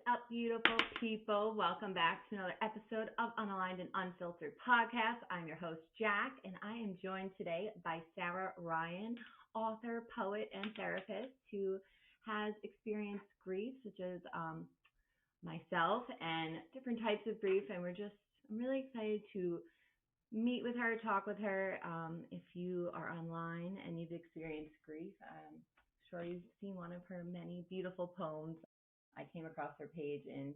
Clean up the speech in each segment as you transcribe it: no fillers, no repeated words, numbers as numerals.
up, beautiful people? Welcome back to another episode of Unaligned and Unfiltered Podcast. I'm your host, Jack, and I am joined today by Sara Rian, author, poet, and therapist who has experienced grief, such as myself, and different types of grief. And I'm really excited to meet with her, talk with her. If you are online and you've experienced grief, I'm sure you've seen one of her many beautiful poems. I came across her page in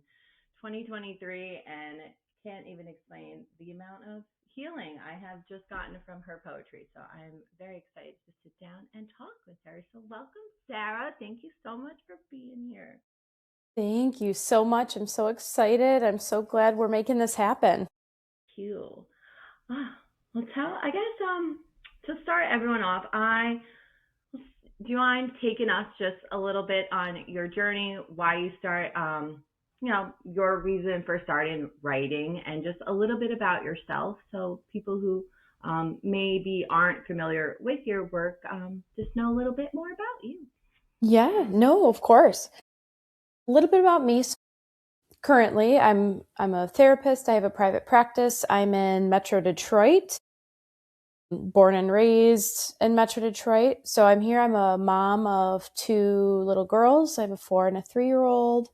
2023 and can't even explain the amount of healing I have just gotten from her poetry. So I'm very excited to sit down and talk with her. So welcome, Sara. Thank you so much for being here. Thank you so much. I'm so excited. I'm so glad we're making this happen. Cool. Well, I guess, to start everyone off, do you mind taking us just a little bit on your journey, why you start, your reason for starting writing, and just a little bit about yourself, so people who maybe aren't familiar with your work just know a little bit more about you. Yeah, no, of course. A little bit about me. So currently, I'm a therapist. I have a private practice. I'm in Metro Detroit, born and raised in Metro Detroit. So I'm here. I'm a mom of two little girls. I have a 4 and a 3-year-old.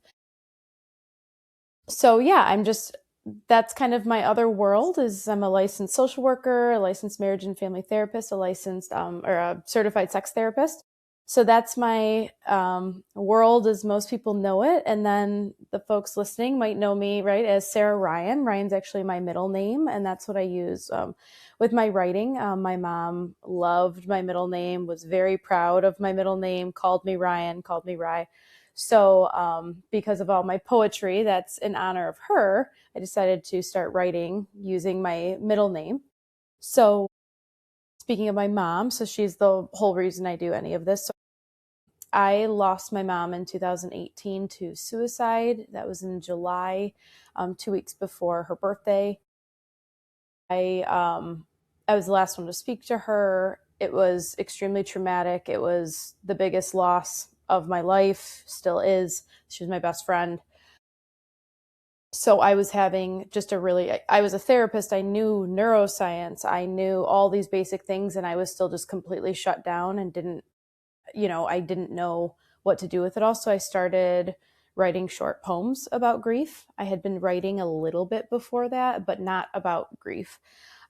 So yeah, that's kind of my other world. Is I'm a licensed social worker, a licensed marriage and family therapist, a licensed or a certified sex therapist. So that's my world as most people know it. And then the folks listening might know me, right, as Sara Rian. Ryan's actually my middle name, and that's what I use with my writing. My mom loved my middle name, was very proud of my middle name, called me Ryan, called me Rye. So because of all my poetry that's in honor of her, I decided to start writing using my middle name. So speaking of my mom, so she's the whole reason I do any of this. So I lost my mom in 2018 to suicide. That was in July, 2 weeks before her birthday. I was the last one to speak to her. It was extremely traumatic. It was the biggest loss of my life, still is. She was my best friend. So I was having just I was a therapist. I knew neuroscience. I knew all these basic things, and I was still just completely shut down and I didn't know what to do with it all. So I started writing short poems about grief. I had been writing a little bit before that, but not about grief.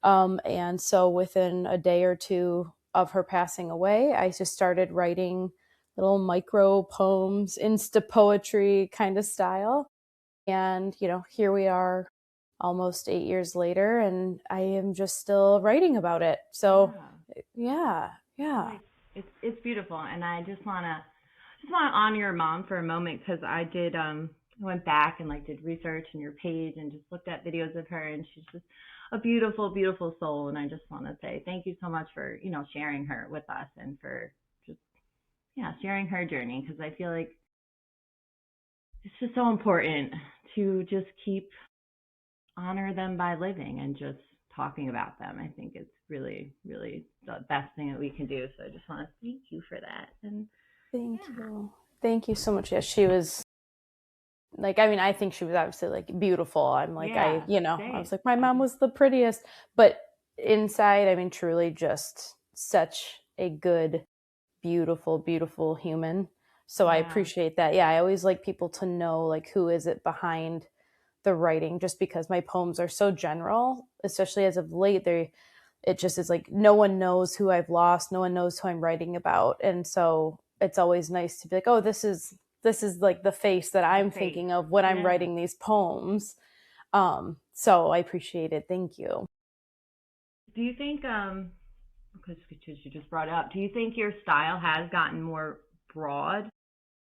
And so within a day or two of her passing away, I just started writing little micro poems, insta poetry kind of style. And, here we are almost 8 years later, and I am just still writing about it. So, yeah. It's beautiful, and I just wanna honor your mom for a moment, because I went back and did research in your page and just looked at videos of her, and she's just a beautiful, beautiful soul. And I just want to say thank you so much for sharing her with us, and for just sharing her journey, because I feel like it's just so important to just keep honor them by living and just talking about them. I think it's really, really the best thing that we can do. So I just want to thank you for that. And Thank you so much. Yeah, she was I think she was obviously beautiful. I'm I was my mom was the prettiest, but inside, truly just such a good, beautiful, beautiful human. So I appreciate that. Yeah, I always like people to know who is it behind the writing, just because my poems are so general, especially as of late. It just is no one knows who I've lost, no one knows who I'm writing about, and so it's always nice to be oh, this is the face that I'm thinking of when I'm writing these poems. So I appreciate it. Thank you. Do you think, because you just brought it up, do you think your style has gotten more broad?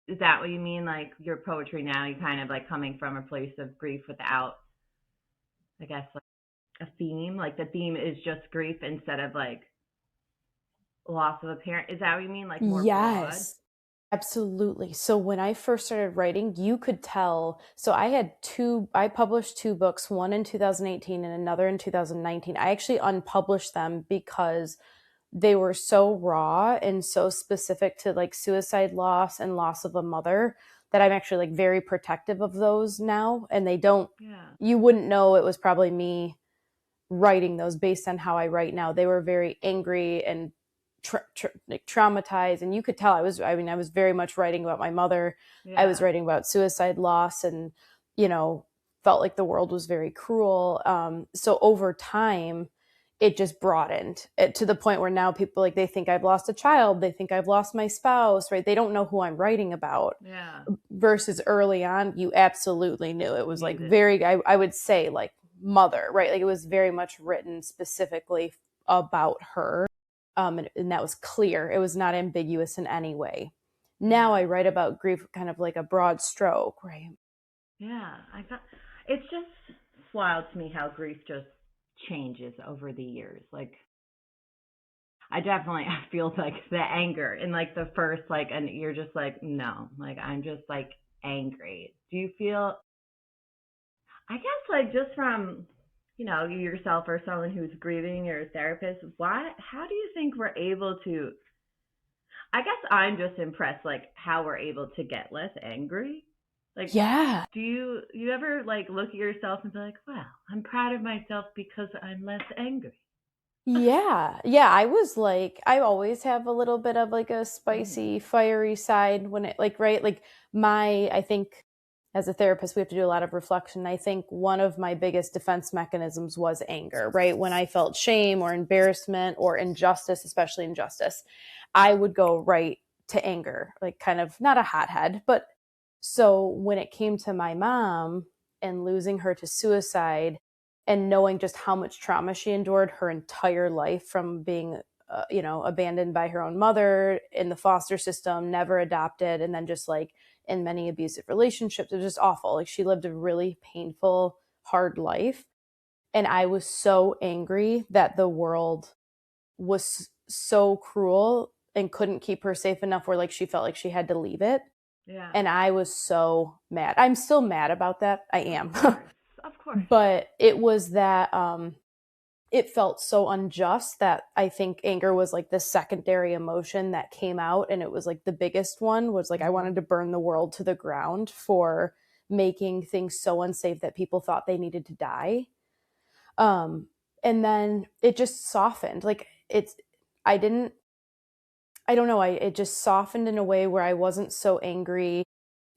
Is that what you mean? Your poetry now, you kind of coming from a place of grief without, I guess, a theme? The theme is just grief instead of loss of a parent. Is that what you mean? More broad? Absolutely. So when I first started writing, you could tell. So I published 2 books, one in 2018 and another in 2019. I actually unpublished them because they were so raw and so specific to suicide loss and loss of a mother that I'm actually like very protective of those now. And they don't, Yeah. you wouldn't know it was probably me writing those based on how I write now. They were very angry and like traumatized. And you could tell I was very much writing about my mother. I was Yeah. writing about suicide loss and, you know, felt like the world was very cruel. So over time, it just broadened it to the point where now people like they think I've lost a child, they think I've lost my spouse, right? They don't know who I'm writing about. Yeah. Versus early on, you absolutely knew it was like Needed. very, I would say like mother, right? Like it was very much written specifically about her. And that was clear. It was not ambiguous in any way. Now Yeah. I write about grief kind of like a broad stroke, right? Yeah. I got it's just wild to me how grief just changes over the years. Like I definitely I feel like the anger in like the first like and you're just like no, like I'm just like angry. Do you feel I guess like just from yourself or someone who's grieving or a therapist, why how do you think we're able to I guess I'm just impressed like how we're able to get less angry. Like Yeah. do you ever like look at yourself and be like, "Wow, I'm proud of myself because I'm less angry." Yeah. Yeah. I was like, I always have a little bit of like a Mm. spicy, fiery side when it, like, right? Like, I think as a therapist, we have to do a lot of reflection. I think one of my biggest defense mechanisms was anger, right? When I felt shame or embarrassment or injustice, especially injustice, I would go right to anger, like, kind of not a hothead. But so when it came to my mom and losing her to suicide, and knowing just how much trauma she endured her entire life from being abandoned by her own mother in the foster system, never adopted, and then just like in many abusive relationships. It was just awful. Like she lived a really painful, hard life, and I was so angry that the world was so cruel and couldn't keep her safe enough where like she felt like she had to leave it. Yeah. And I was so mad. I'm still mad about that. I Of am. course. Of course. But it was that it felt so unjust that I think anger was like the secondary emotion that came out, and it was like the biggest one was like I Mhm. wanted to burn the world to the ground for making things so unsafe that people thought they needed to die. um and then it just softened. Like it's I didn't I don't know, it just softened in a way where I wasn't so angry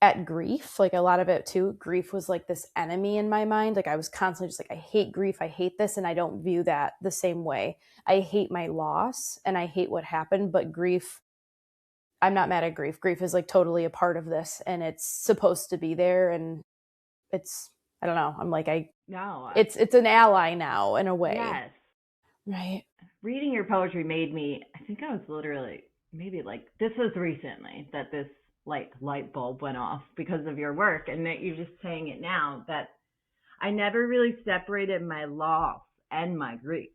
at grief. Like a lot of it too, grief was like this enemy in my mind. Like I was constantly just like, I hate grief, I hate this, and I don't view that the same way. I hate my loss and I hate what happened, but grief, I'm not mad at grief. Grief is like totally a part of this, and it's supposed to be there. And it's, I don't know, I'm like, No. it's an ally now in a way. Yes. Right. Reading your poetry made me I think I was literally maybe like this was recently that this like light bulb went off because of your work and that you're just saying it now that I never really separated my loss and my grief.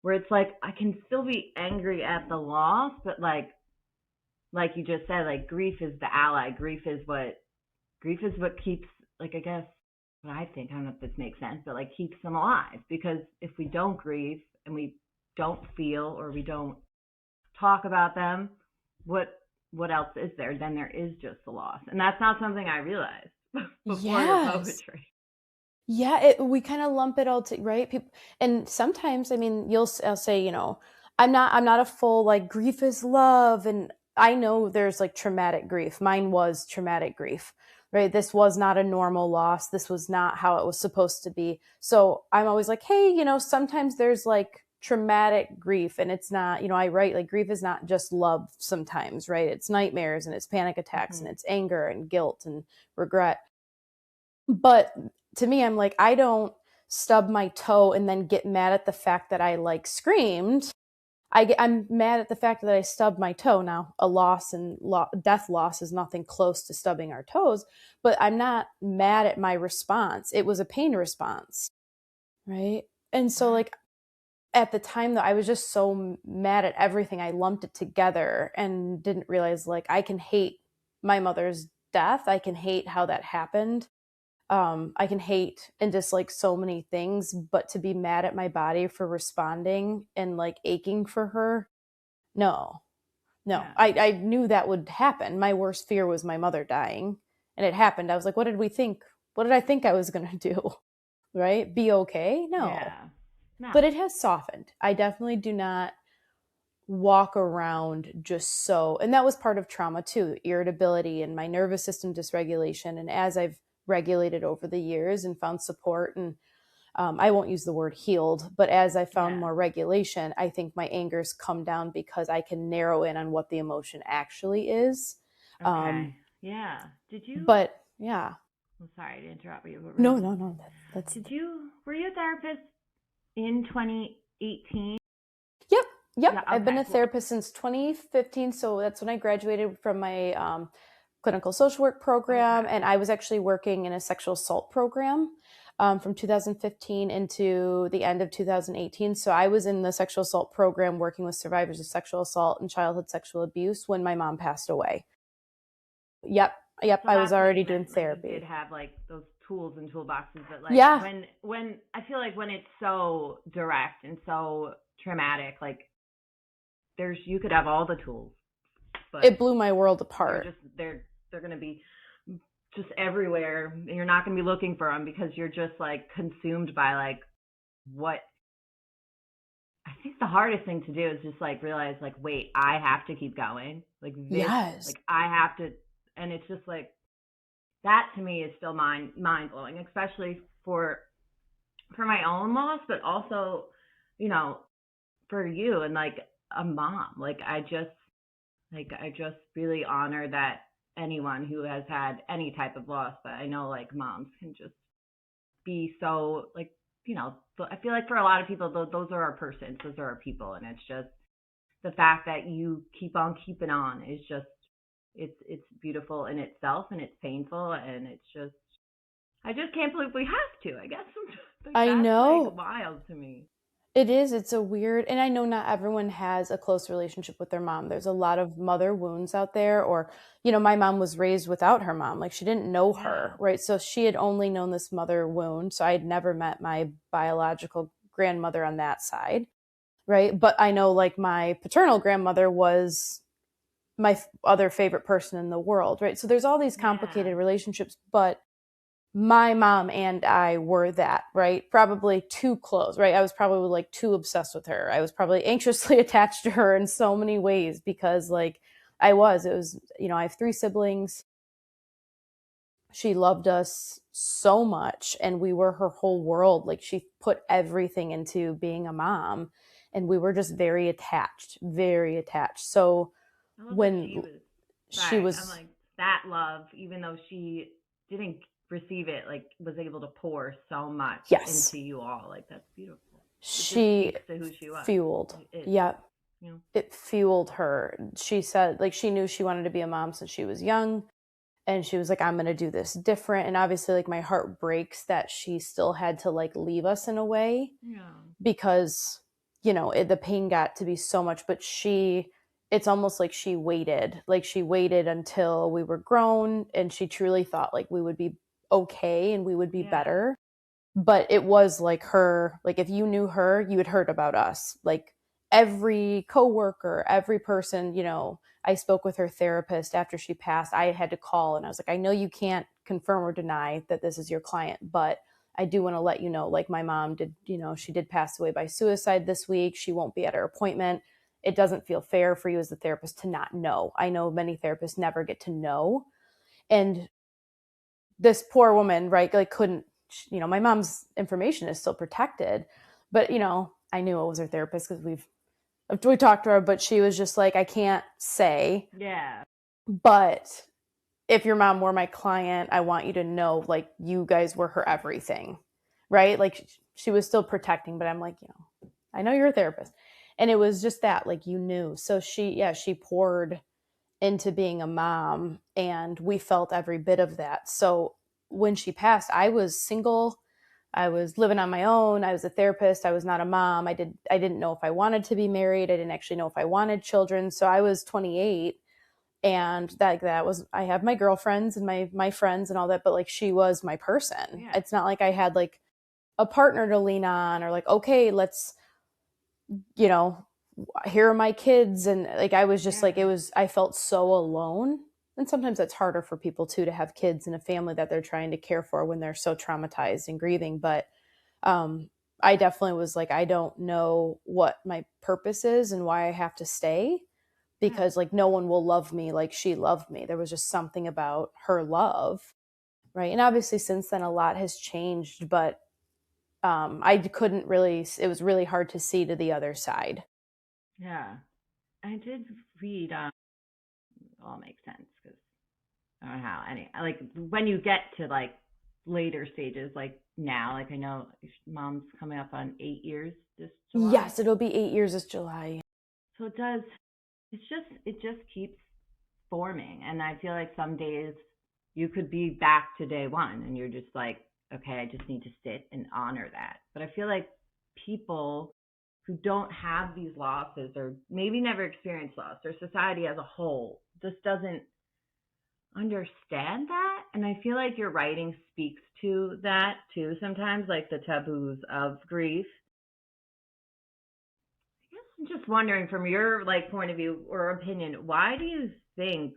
Where it's like I can still be angry at the loss, but like you just said, like grief is the ally. Grief is what keeps like I guess what I think, I don't know if this makes sense, but like keeps them alive. Because if we don't grieve and we don't feel or we don't talk about them, what else is there? Then there is just the loss. And that's not something I realized before your Yes. poetry. Yeah, we kind of lump it all to, right? People, and sometimes, I mean, I'll say, I'm not a full like grief is love, and I know there's like traumatic grief. Mine was traumatic grief, right? This was not a normal loss. This was not how it was supposed to be. So I'm always like, hey, sometimes there's like traumatic grief, and it's not, I write like grief is not just love sometimes, right? It's nightmares and it's panic attacks and Mm-hmm. it's anger and guilt and regret. But to me, I'm like, I don't stub my toe and then get mad at the fact that I like screamed. I'm mad at the fact that I stubbed my toe. Now, a loss and death loss is nothing close to stubbing our toes, but I'm not mad at my response. It was a pain response, right? And so, Right. like, at the time, though, I was just so mad at everything. I lumped it together and didn't realize, like, I can hate my mother's death. I can hate how that happened. I can hate and dislike so many things, but to be mad at my body for responding and like aching for her, no, No, Yeah. I knew that would happen. My worst fear was my mother dying, and it happened. I was like, what did we think? What did I think I was going to do? Right? Be okay? No. Yeah. No. But it has softened. I definitely do not walk around just so, and that was part of trauma too, irritability and my nervous system dysregulation. And as I've regulated over the years and found support and I won't use the word healed, but as I found Yeah. more regulation, I think my anger's come down because I can narrow in on what the emotion actually is. Okay. Yeah. Did you? But yeah, I'm sorry to interrupt you, but real no, quick. no, no. That's Did you? Were you a therapist in 2018? Yep, yep. Yeah. I've been Okay. a therapist since 2015, so that's when I graduated from my clinical social work program, Okay. and I was actually working in a sexual assault program from 2015 into the end of 2018. So I was in the sexual assault program working with survivors of sexual assault and childhood sexual abuse when my mom passed away. Yep, yep. So I was that's what already you doing meant. Like you did therapy. have like those tools and toolboxes, but like Yeah, when I feel like when it's so direct and so traumatic, like there's you could have all the tools, but it blew my world they're apart. just they're gonna be just everywhere. And you're not gonna be looking for them because you're just like consumed by like what. I think the hardest thing to do is just like realize like wait, I have to keep going. Like this, Yes, like I have to, and it's just like that to me is still mind blowing, especially for my own loss, but also, you know, for you and like a mom. I just really honor that anyone who has had any type of loss, but I know like moms can just be so like, I feel like for a lot of people those are our persons, those are our people, and it's just the fact that you keep on keeping on is just it's beautiful in itself, and it's painful, and it's just I just can't believe we have to. I guess like I that's like know. wild to me. It is. It's a weird, and I know not everyone has a close relationship with their mom. There's a lot of mother wounds out there, or, my mom was raised without her mom. Like she didn't know Yeah. her, right? So she had only known this mother wound. So I had never met my biological grandmother on that side, right? But I know like my paternal grandmother was my other favorite person in the world, right? So there's all these Yeah. complicated relationships, but my mom and I were that, right? Probably too close, right? I was probably like too obsessed with her. I was probably anxiously attached to her in so many ways because like it was, I have three siblings. She loved us so much and we were her whole world. Like she put everything into being a mom and we were just very attached, very attached. So I love that she when was she sorry. I'm was, like that love, even though she didn't receive it, like was able to pour so much yes, into you all. Like that's beautiful. It just she speaks to who she was. fueled. Is. Yeah, You know? it fueled her. She said, like, she knew she wanted to be a mom since she was young. And she was like, I'm going to do this different. And obviously, like, my heart breaks that she still had to, like, leave us in a way Yeah. because, the pain got to be so much. But it's almost like she waited. Like, she waited until we were grown and she truly thought, like, we would be okay and we would be Yeah. better. But it was like her, like if you knew her, you had heard about us. Like every coworker, every person, I spoke with her therapist after she passed. I had to call and I was like, I know you can't confirm or deny that this is your client, but I do want to let you know, like my mom did, she did pass away by suicide this week. She won't be at her appointment. It doesn't feel fair for you as the therapist to not know. I know many therapists never get to know. And this poor woman, right, like couldn't, my mom's information is still protected, but I knew it was her therapist because we talked to her, but she was just like, I can't say, Yeah. but if your mom were my client, I want you to know, like, you guys were her everything, right? Like, she was still protecting, but I'm like, I know you're a therapist. And it was just that, like, you knew. So she poured into being a mom and we felt every bit of that. So when she passed, I was single. I was living on my own. I was a therapist. I was not a mom. I didn't know if I wanted to be married. I didn't actually know if I wanted children. So I was 28 and that was, I have my girlfriends and my friends and all that, but like she was my person. Yeah. It's not like I had like a partner to lean on or like, okay, let's, you know, here are my kids. And like, I was just Yeah. like, I felt so alone. And sometimes it's harder for people too, to have kids and a family that they're trying to care for when they're so traumatized and grieving. But um, I definitely was like, I don't know what my purpose is and why I have to stay, Yeah. because like no one will love me like she loved me. There was just something about her love, right? And obviously since then a lot has changed, but I couldn't really, it was really hard to see to the other side. Yeah. I did read. It all makes sense because I don't know how. Any like when you get to like later stages, like now, like I know mom's coming up on 8 years this July, Yes, it'll be 8 years this July. so it does. It just keeps forming, and I feel like some days you could be back to day one, and you're just like, okay, I just need to sit and honor that. But I feel like people who don't have these losses or maybe never experienced loss or society as a whole just doesn't understand that. And I feel like your writing speaks to that too sometimes, like the taboos of grief. I guess I'm just wondering from your like point of view or opinion, why do you think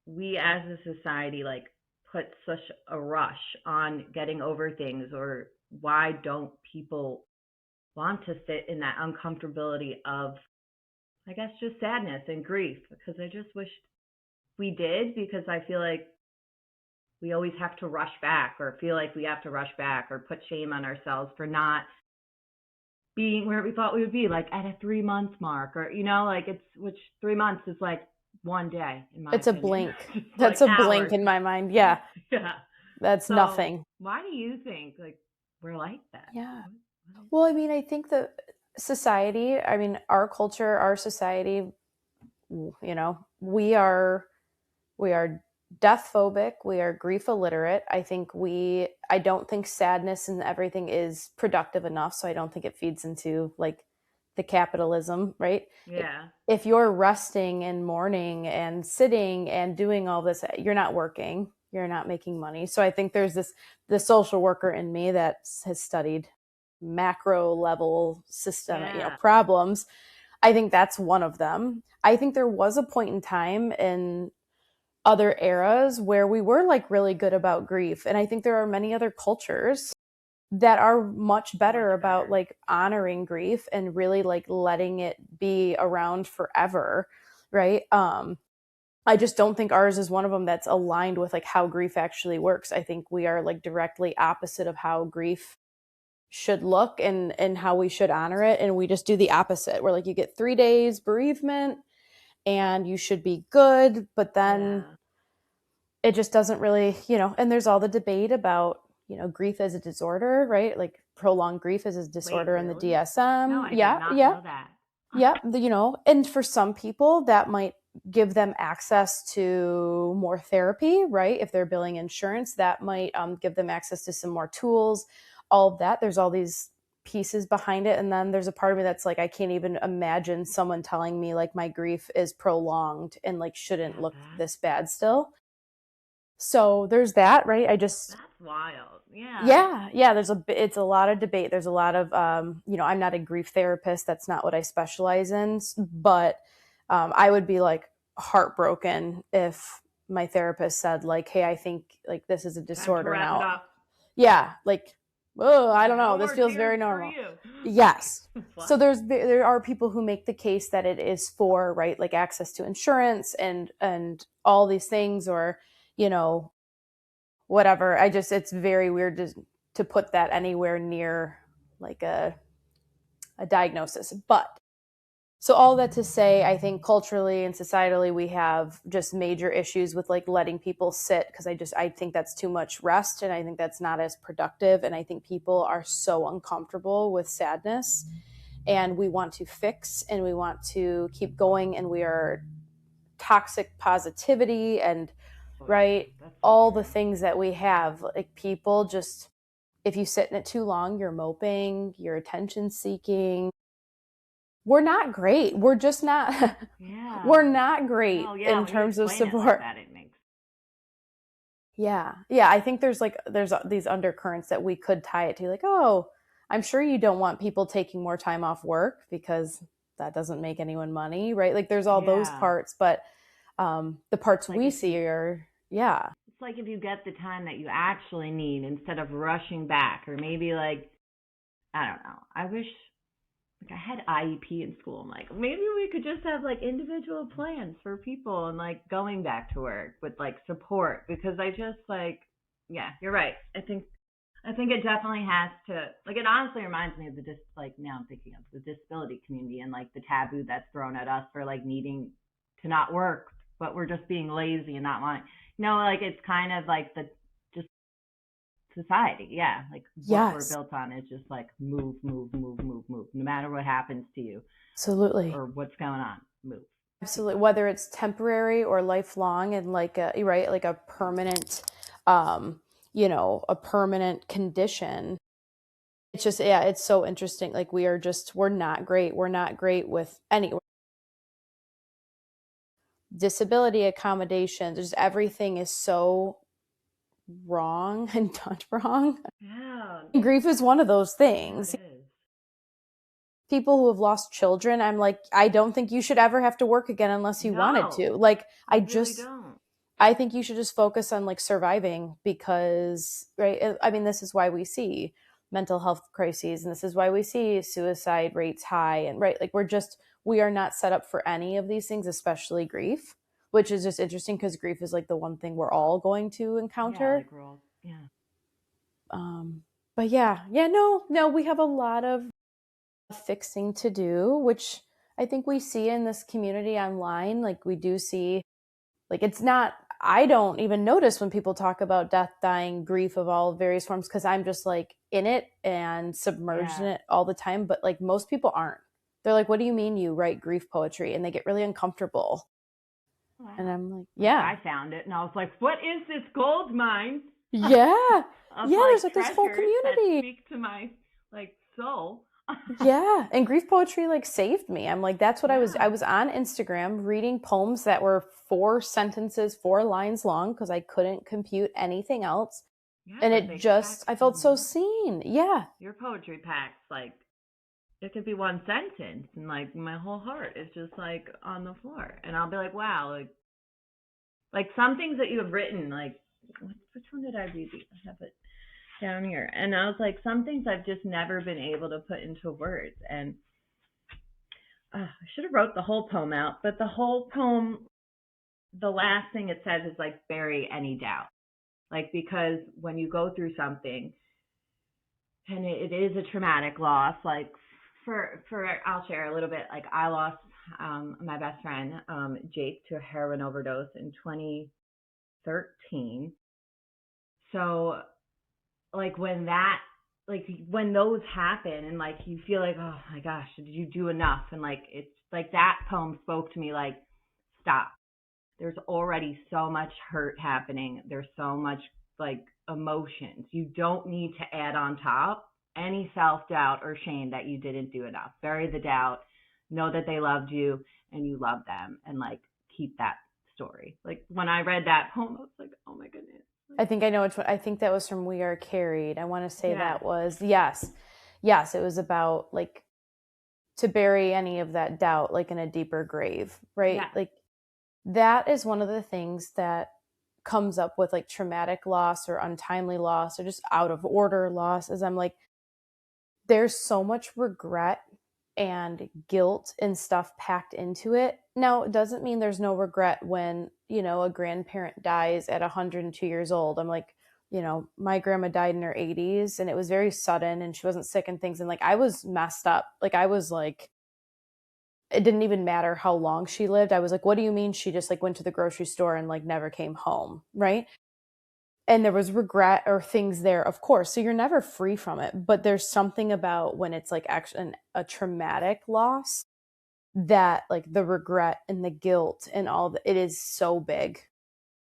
we as a society like put such a rush on getting over things, or why don't people want to sit in that uncomfortability of, I guess, just sadness and grief? Because I just wish we did, because I feel like we always have to rush back or feel like we have to rush back or put shame on ourselves for not being where we thought we would be, like at a 3 month mark, or like it's, which 3 months is like one day in my It's a opinion. blink. Just like That's a blink hours. in my mind. Yeah, Yeah. that's So nothing. why do you think like we're like that? Yeah. What is Well, I mean, I think that society, I mean, our culture, our society, we are death phobic, we are grief illiterate. I don't think sadness and everything is productive enough, so I don't think it feeds into like the capitalism, right? Yeah. If you're resting and mourning and sitting and doing all this, you're not working, you're not making money. So I think there's the social worker in me that has studied macro level system, Yeah. problems. I think that's one of them. I think there was a point in time in other eras where we were like really good about grief. And I think there are many other cultures that are much better Much about better. like honoring grief and really like letting it be around forever, right? I just don't think ours is one of them that's aligned with like how grief actually works. I think we are like directly opposite of how grief should look and how we should honor it, and we just do the opposite. We're like, you get 3 days bereavement and you should be good, but then Yeah. it just doesn't really, and there's all the debate about, grief as a disorder, right? Like prolonged grief is a Wait, disorder in the really? No, DSM. I did Yeah, not yeah, know that. yeah. And for some people that might give them access to more therapy, right? If they're billing insurance, that might give them access to some more tools, all of that. There's all these pieces behind it. And then there's a part of me that's like, I can't even imagine someone telling me like my grief is prolonged and like shouldn't Yeah, look this bad still. So there's that, right? that's wild. Yeah. Yeah, it's a lot of debate. There's a lot of, I'm not a grief therapist. That's not what I specialize in. But I would be like heartbroken if my therapist said like, hey, I think like this is a Time to disorder wrap it now. up. Yeah. Like, oh, I don't know. No This more feels tears very for normal. you. Yes. So What? there are people who make the case that it is for, right, like access to insurance and all these things, or, you know, whatever. It's very weird to put that anywhere near like a diagnosis. But so all that to say, I think culturally and societally we have just major issues with like letting people sit, because I think that's too much rest, and I think that's not as productive, and I think people are so uncomfortable with sadness, and we want to fix and we want to keep going, and we are toxic positivity and, Oh yeah, right, that's so all the true. things that we have, like people just, if you sit in it too long, you're moping, you're attention seeking. We're not great. We're just not we're Yeah. not great No, yeah. in When you terms of explain it like support. that, it makes. Yeah. Yeah, I think there's these undercurrents that we could tie it to, like, oh, I'm sure you don't want people taking more time off work because that doesn't make anyone money, right? Like there's all those Yeah. parts, but the parts Like we if you, see are, yeah. it's like if you get the time that you actually need instead of rushing back, or maybe like, I don't know. I wish like I had IEP in school. I'm like, maybe we could just have like individual plans for people and like going back to work with like support, because I just like, yeah, you're right. I think it definitely has to, like, it honestly reminds me of like now I'm thinking of the disability community and like the taboo that's thrown at us for like needing to not work, but we're just being lazy and not wanting. Like it's kind of like the just society. Yeah. Like what we're Yes, built on is just like move, move, move, move, move. No matter what happens to you absolutely. or what's going on, move. Absolutely. Whether it's temporary or lifelong and like a, right, like a permanent, a permanent condition. It's just, yeah, it's so interesting. Like we're not great. We're not great with any disability accommodations. Just everything is so wrong and done wrong. Yeah. And grief is one of those Yeah, it things. is. People who have lost children, I'm like, I don't think you should ever have to work again unless you wanted No, to. Like, I really don't. I think you should just focus on like surviving because, right? I mean, this is why we see mental health crises and this is why we see suicide rates high. And, right, like we are not set up for any of these things, especially grief, which is just interesting because grief is like the one thing we're all going to Yeah, encounter. like we're all, yeah. Um, but yeah, no, we have a lot of fixing to do, which I think we see in this community online. Like we do see, like it's not, I don't even notice when people talk about death, dying, grief of all various forms because I'm just like in it and submerged in Yeah. it all the time. But like most people aren't. They're like, what do you mean you write grief poetry? And they get really uncomfortable. And Wow. I'm like, Like yeah, I found it and I was like, what is this gold mine yeah, of yeah. like There's like this whole treasures that community. speak to my like soul? Yeah, and grief poetry like saved me. I'm like that's what I Yeah. was on Instagram reading poems that were 4 sentences, 4 lines long because I couldn't compute anything else. Yeah, And but it they pack just I so felt so much. seen. Yeah. Your poetry packs like it could be one sentence and like my whole heart is just like on the floor. And I'll be like, wow, like some things that you have written, like which one did I read? I have it down here. And I was like, some things I've just never been able to put into words. And I should have wrote the whole poem out, but the whole poem, the last thing it says is like bury any doubt. Like because when you go through something and it is a traumatic loss, like for I'll share a little bit. Like I lost my best friend Jake to a heroin overdose in 2013. So like when those happen and like you feel like, oh my gosh, did you do enough? And like it's like that poem spoke to me like, stop. There's already so much hurt happening. There's so much like emotions. You don't need to add on top any self-doubt or shame that you didn't do enough. Bury the doubt. Know that they loved you and you love them, and like keep that story. Like when I read that poem, I was like, oh my goodness. I think I know which one. I think that was from We Are Carried. I want to say Yes. that was yes. Yes, it was about like to bury any of that doubt like in a deeper grave, right? Yes. Like that is one of the things that comes up with like traumatic loss or untimely loss or just out of order loss is I'm like there's so much regret and guilt and stuff packed into it. Now, it doesn't mean there's no regret when, a grandparent dies at 102 years old. I'm like, my grandma died in her 80s and it was very sudden and she wasn't sick and things. And like, I was messed up. Like, I was like, it didn't even matter how long she lived. I was like, what do you mean she just like went to the grocery store and like never came home? Right. And there was regret or things there, of course. So you're never free from it. But there's something about when it's like actually a traumatic loss that like the regret and the guilt and all it is so big.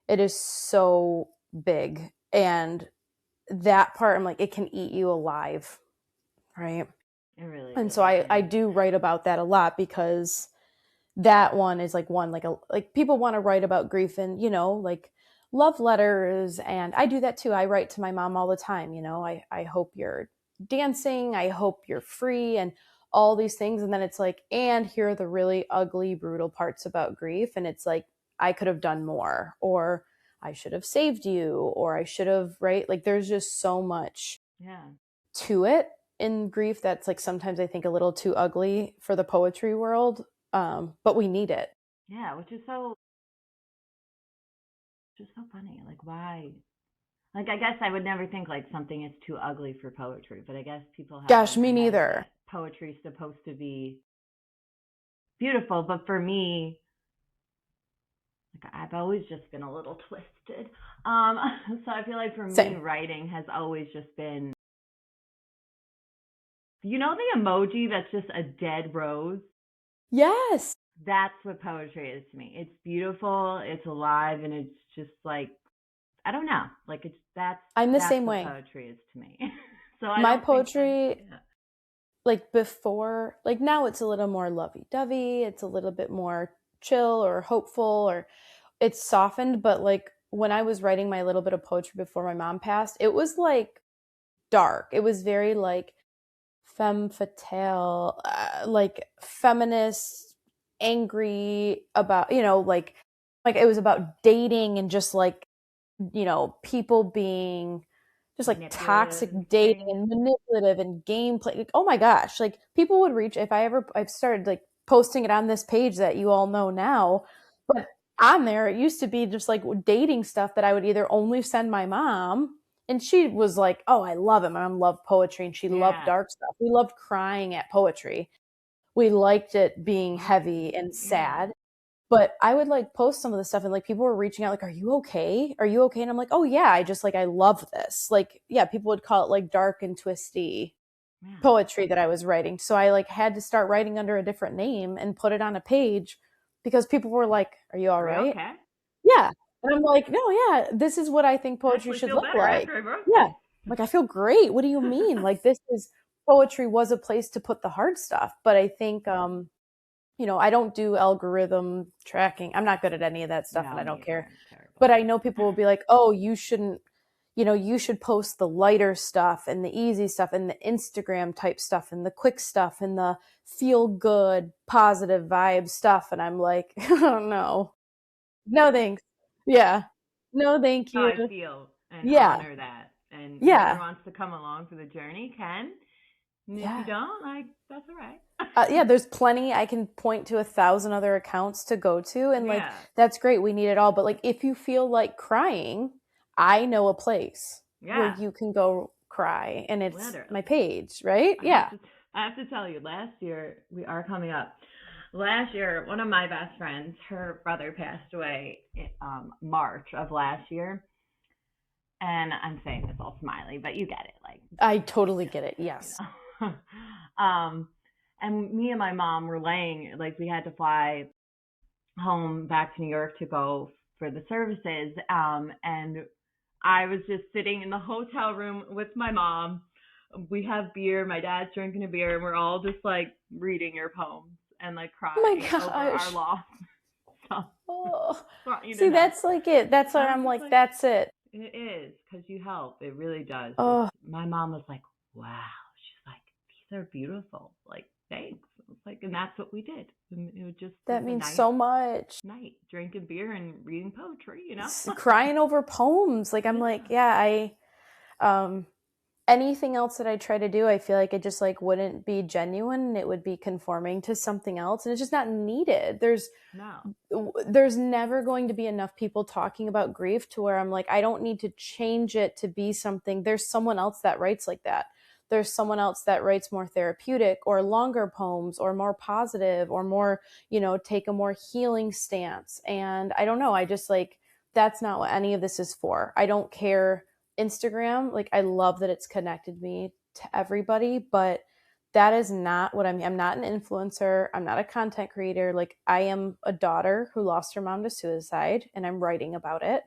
It is so big. And that part, I'm like, it can eat you alive. Right. It really, And so really I can. do write about that a lot because that one is like one like people want to write about grief and like love letters, and I do that too. I write to my mom all the time. I hope you're dancing, I hope you're free, and all these things. And then it's like, and here are the really ugly, brutal parts about grief. And it's like, I could have done more, or I should have saved you, or I should have, right? Like there's just so much to it in grief that's like sometimes I think a little too ugly for the poetry world. But we need it. Yeah, which is so just so funny. Like why? Like I guess I would never think like something is too ugly for poetry, but I guess people have it Gosh, in me their heads neither. that poetry is supposed to be beautiful, but for me, like I've always just been a little twisted. Um, so I feel like for me, Same. writing has always just been, you know, the emoji that's just a dead rose. Yes. That's what poetry is to me. It's beautiful, it's alive, and it's just like I don't know, like it's I'm the that's same what way. poetry is to me. So I My don't think that. poetry, Yeah. like before, like now it's a little more lovey-dovey, it's a little bit more chill or hopeful, or it's softened. But like when I was writing my little bit of poetry before my mom passed, it was like dark. It was very like femme fatale, like feminist, angry about, like it was about dating and just like, people being just like Manipulative toxic and dating things. and manipulative and gameplay. Like, oh my gosh, like people would reach if I've started like posting it on this page that you all know now, but on there it used to be just like dating stuff that I would either only send my mom, and she was like, "Oh, I love it. My mom loved poetry and she loved Yeah. dark stuff. We loved crying at poetry. We liked it being Poetry. heavy and Yeah. sad." But I would like post some of the stuff and like people were reaching out like, "Are you okay? Are you okay?" And I'm like, "Oh yeah, I just like I love this." Like, yeah, people would call it like dark and twisty Yeah. poetry that I was writing. So I like had to start writing under a different name and put it on a page because people were like, "Are you all Are you right?" okay? Yeah. And I'm like, "No, yeah, this is what I think I poetry actually should feel look better like." after I wrote Yeah. this. Like I feel great. What do you mean? Like this is poetry was a place to put the hard stuff. But I think I don't do algorithm tracking. I'm not good at any of that stuff and No, I me don't either. care. I'm terrible. But I know people will be like, "Oh, you shouldn't, you should post the lighter stuff and the easy stuff and the Instagram type stuff and the quick stuff and the feel good, positive vibe stuff." And I'm like, "Oh, no. No, thanks." Yeah. No, thank How you. I feel and Yeah. honor that. And whoever Yeah. wants to come along for the journey can. And if you Yeah. don't, like, that's all right. Yeah, there's plenty. I can point to 1,000 other accounts to go to, and like Yeah. that's great. We need it all. But like, if you feel like crying, I know a place where Yeah. you can go cry, and it's my Literally. page, right? I have Yeah. to I have to tell you, last year we are coming up. Last year, one of my best friends, her brother passed away in March of last year. And I'm saying this all smiley, but you get it. Like, I totally just, get it. Yes. um, and me and my mom were laying, like, we had to fly home back to New York to go for the services. And I was just sitting in the hotel room with my mom. We have beer. My dad's drinking a beer, and we're all just like reading your poems and like Oh my crying over our gosh. loss. So, Oh. just want you to See, know. that's like it. That's where I was I'm just like, like, that's it. it is because you help. It really does. It's, Oh, my mom was like, "Wow." She's like, "These are beautiful." Like, thanks. I was like, and that's what we did. And it was that a means nice so much. night, drinking beer and reading poetry. Crying over poems. Like I'm like, Yeah. yeah, um anything else that I try to do, I feel like it just like wouldn't be genuine. It would be conforming to something else, and it's just not needed. No. There's never going to be enough people talking about grief to where I'm like, I don't need to change it to be something. There's someone else that writes like that. There's someone else that writes more therapeutic or longer poems or more positive or more, take a more healing stance. And I don't know. I just like, that's not what any of this is for. I don't care. Instagram, like I love that it's connected me to everybody, but that is not what I'm not an influencer. I'm not a content creator. Like I am a daughter who lost her mom to suicide and I'm writing about it.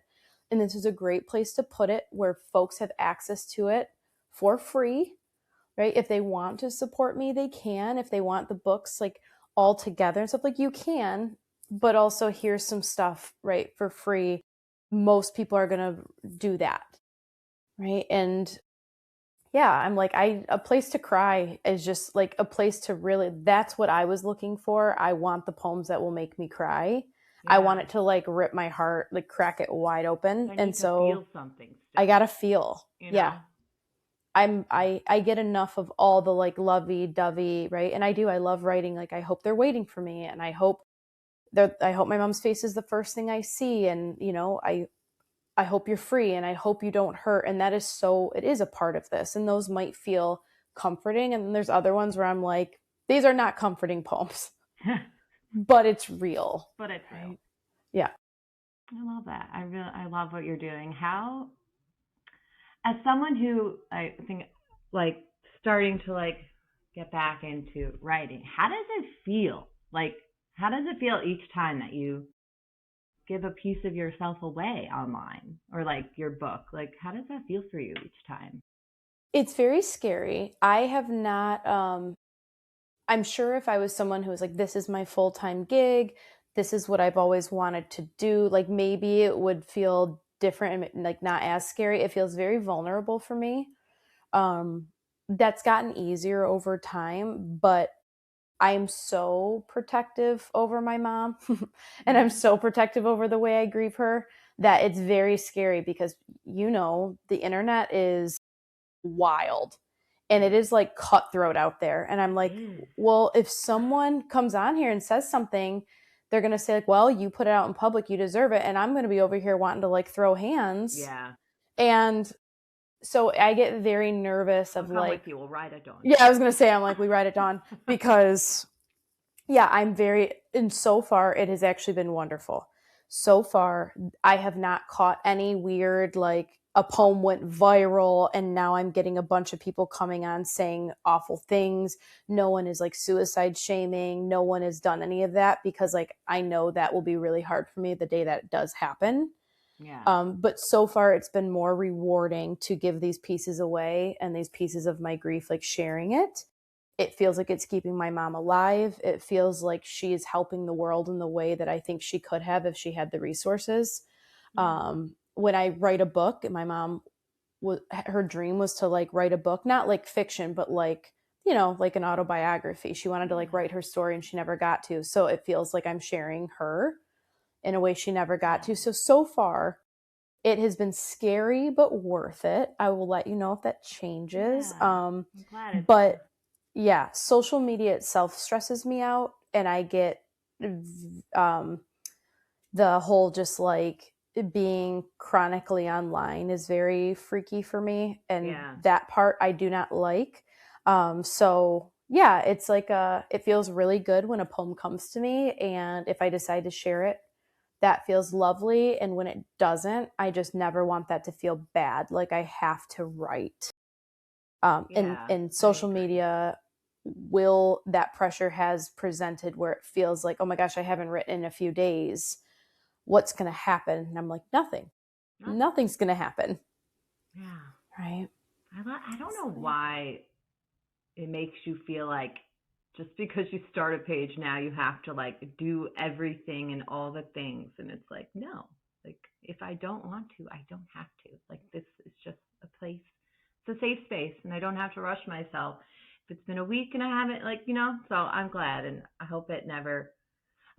And this is a great place to put it where folks have access to it for free, right? If they want to support me, they can. If they want the books like all together and stuff, like you can, but also here's some stuff, right, for free. Most people are going to do that, right? And yeah, I'm like, a place to cry is just like a place to really, that's what I was looking for. I want the poems that will make me cry. I want Yeah. it to like rip my heart, like crack it wide open. I And need to so feel something I still, gotta feel. you Yeah. know? I get enough of all the like lovey dovey, right? And I love writing. Like I hope they're waiting for me, and I hope my mom's face is the first thing I see. And, I hope you're free, and I hope you don't hurt. And that is it is a part of this. And those might feel comforting. And then there's other ones where I'm like, these are not comforting poems, but it's real. But it's real. Right. Yeah. I love that. I love what you're doing. How, as someone who I think like starting to like get back into writing, how does it feel? Like, how does it feel each time that you give a piece of yourself away online or like your book? Like, how does that feel for you each time? It's very scary. I have not, I'm sure if I was someone who was like, this is my full time gig, this is what I've always wanted to do, like maybe it would feel different and like not as scary. It feels very vulnerable for me. Um, that's gotten easier over time, but I'm so protective over my mom and I'm Mm-hmm. so protective over the way I grieve her that it's very scary because, the internet is wild and it is like cutthroat out there. And I'm It like, is. well, if someone comes on here and says something, they're going to say like, well, you put it out in public, you deserve it. And I'm going to be over here wanting to like throw hands. Yeah. And so I get very nervous I'll of come with like, you. We'll ride at dawn. yeah, I was going to say, I'm like, we write it down because yeah, and so far it has actually been wonderful. So far, I have not caught any weird, like a poem went viral and now I'm getting a bunch of people coming on saying awful things. No one is like suicide shaming. No one has done any of that because like I know that will be really hard for me the day that it does happen. Yeah. But so far it's been more rewarding to give these pieces away and these pieces of my grief, like sharing it. It feels like it's keeping my mom alive. It feels like she is helping the world in the way that I think she could have if she had the resources. Yeah. When I write a book, my mom her dream was to like write a book, not like fiction, but like, like an autobiography. She wanted to like Yeah. write her story and she never got to. So it feels like I'm sharing her in a way she never got to. Yeah. So far, it has been scary, but worth it. I will let you know if that changes. Yeah. I'm glad it's. But yeah, social media itself stresses me out, and I get um, the whole just like being chronically online is very freaky for me, and Yeah. that part I do not like. So yeah, it's like it feels really good when a poem comes to me, and if I decide to share it, that feels lovely. And when it doesn't, I just never want that to feel bad. Like I have to write. And Yeah. and I social agree. media will that pressure has presented where it feels like, oh my gosh, I haven't written in a few days. What's going to happen? And I'm like, nothing. Nothing. Nothing's going to happen. Yeah. Right. I don't know So, why it makes you feel like just because you start a page now you have to like do everything and all the things, and it's like no, like if I don't want to I don't have to. Like this is just a place, it's a safe space, and I don't have to rush myself if it's been a week and I haven't, like, so I'm glad, and I hope it never,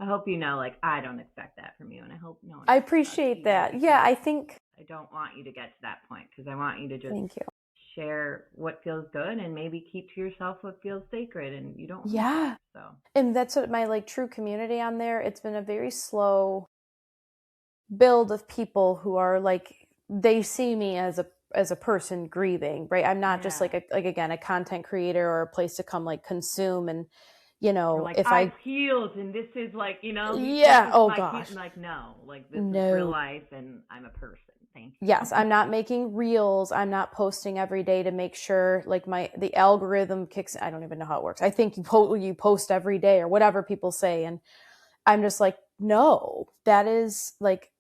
I hope like I don't expect that from you, and I hope no one I else does appreciate either, that. Yeah, because I think. I don't want you to get to that point, because I want you to just Thank you. share what feels good and maybe keep to yourself what feels sacred and you don't want to share. Yeah. So, And that's what my like true community on there. It's been a very slow build of people who are like, they see me as a person grieving, right? I'm not just yeah. like again a content creator or a place to come like consume. And Or like if I've I healed and this is like, this yeah, is oh my gosh, like no, like this is real no. life and I'm a person. Thank Yes, you. I'm not making reels. I'm not posting every day to make sure like the algorithm kicks. I don't even know how it works. I think you post every day or whatever people say. And I'm just like, no, that is like,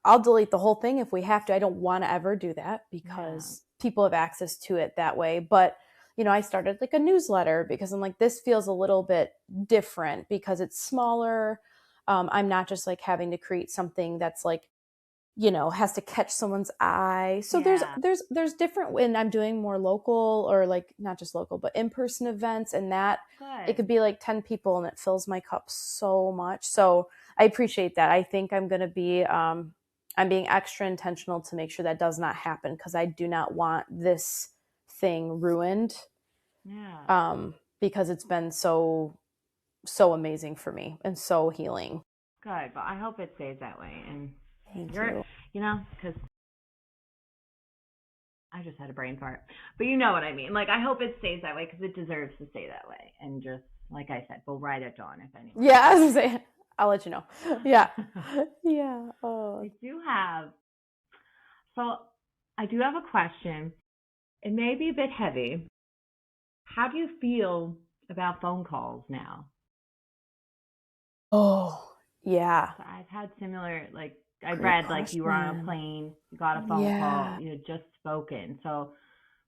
I'll delete the whole thing if we have to. I don't want to ever do that Yeah. because people have access to it that way. But, I started like a newsletter because I'm like, this feels a little bit different because it's smaller. I'm not just like having to create something that's like has to catch someone's eye. So Yeah. there's different, when I'm doing more local, or like not just local, but in-person events, and that it Good. could be like 10 people and it fills my cup so much. So I appreciate that. I think I'm going to be, I'm being extra intentional to make sure that does not happen, because I do not want this thing ruined, Yeah. because it's been so amazing for me and so healing. Good. Well, I hope it stays that way. And Thank you're, you. because I just had a brain fart. But you know what I mean. Like, I hope it stays that way because it deserves to stay that way. And just, like I said, we'll ride at dawn if anyone Yeah, I was gonna say, I'll let you know. Yeah. asks. Yeah. Oh. I do have, so I do have a question. It may be a bit heavy. How do you feel about phone calls now? Oh, yeah. So I've had similar, like, I Great read, like, you were on a question. plane, you got a phone call, Yeah. you had just spoken. So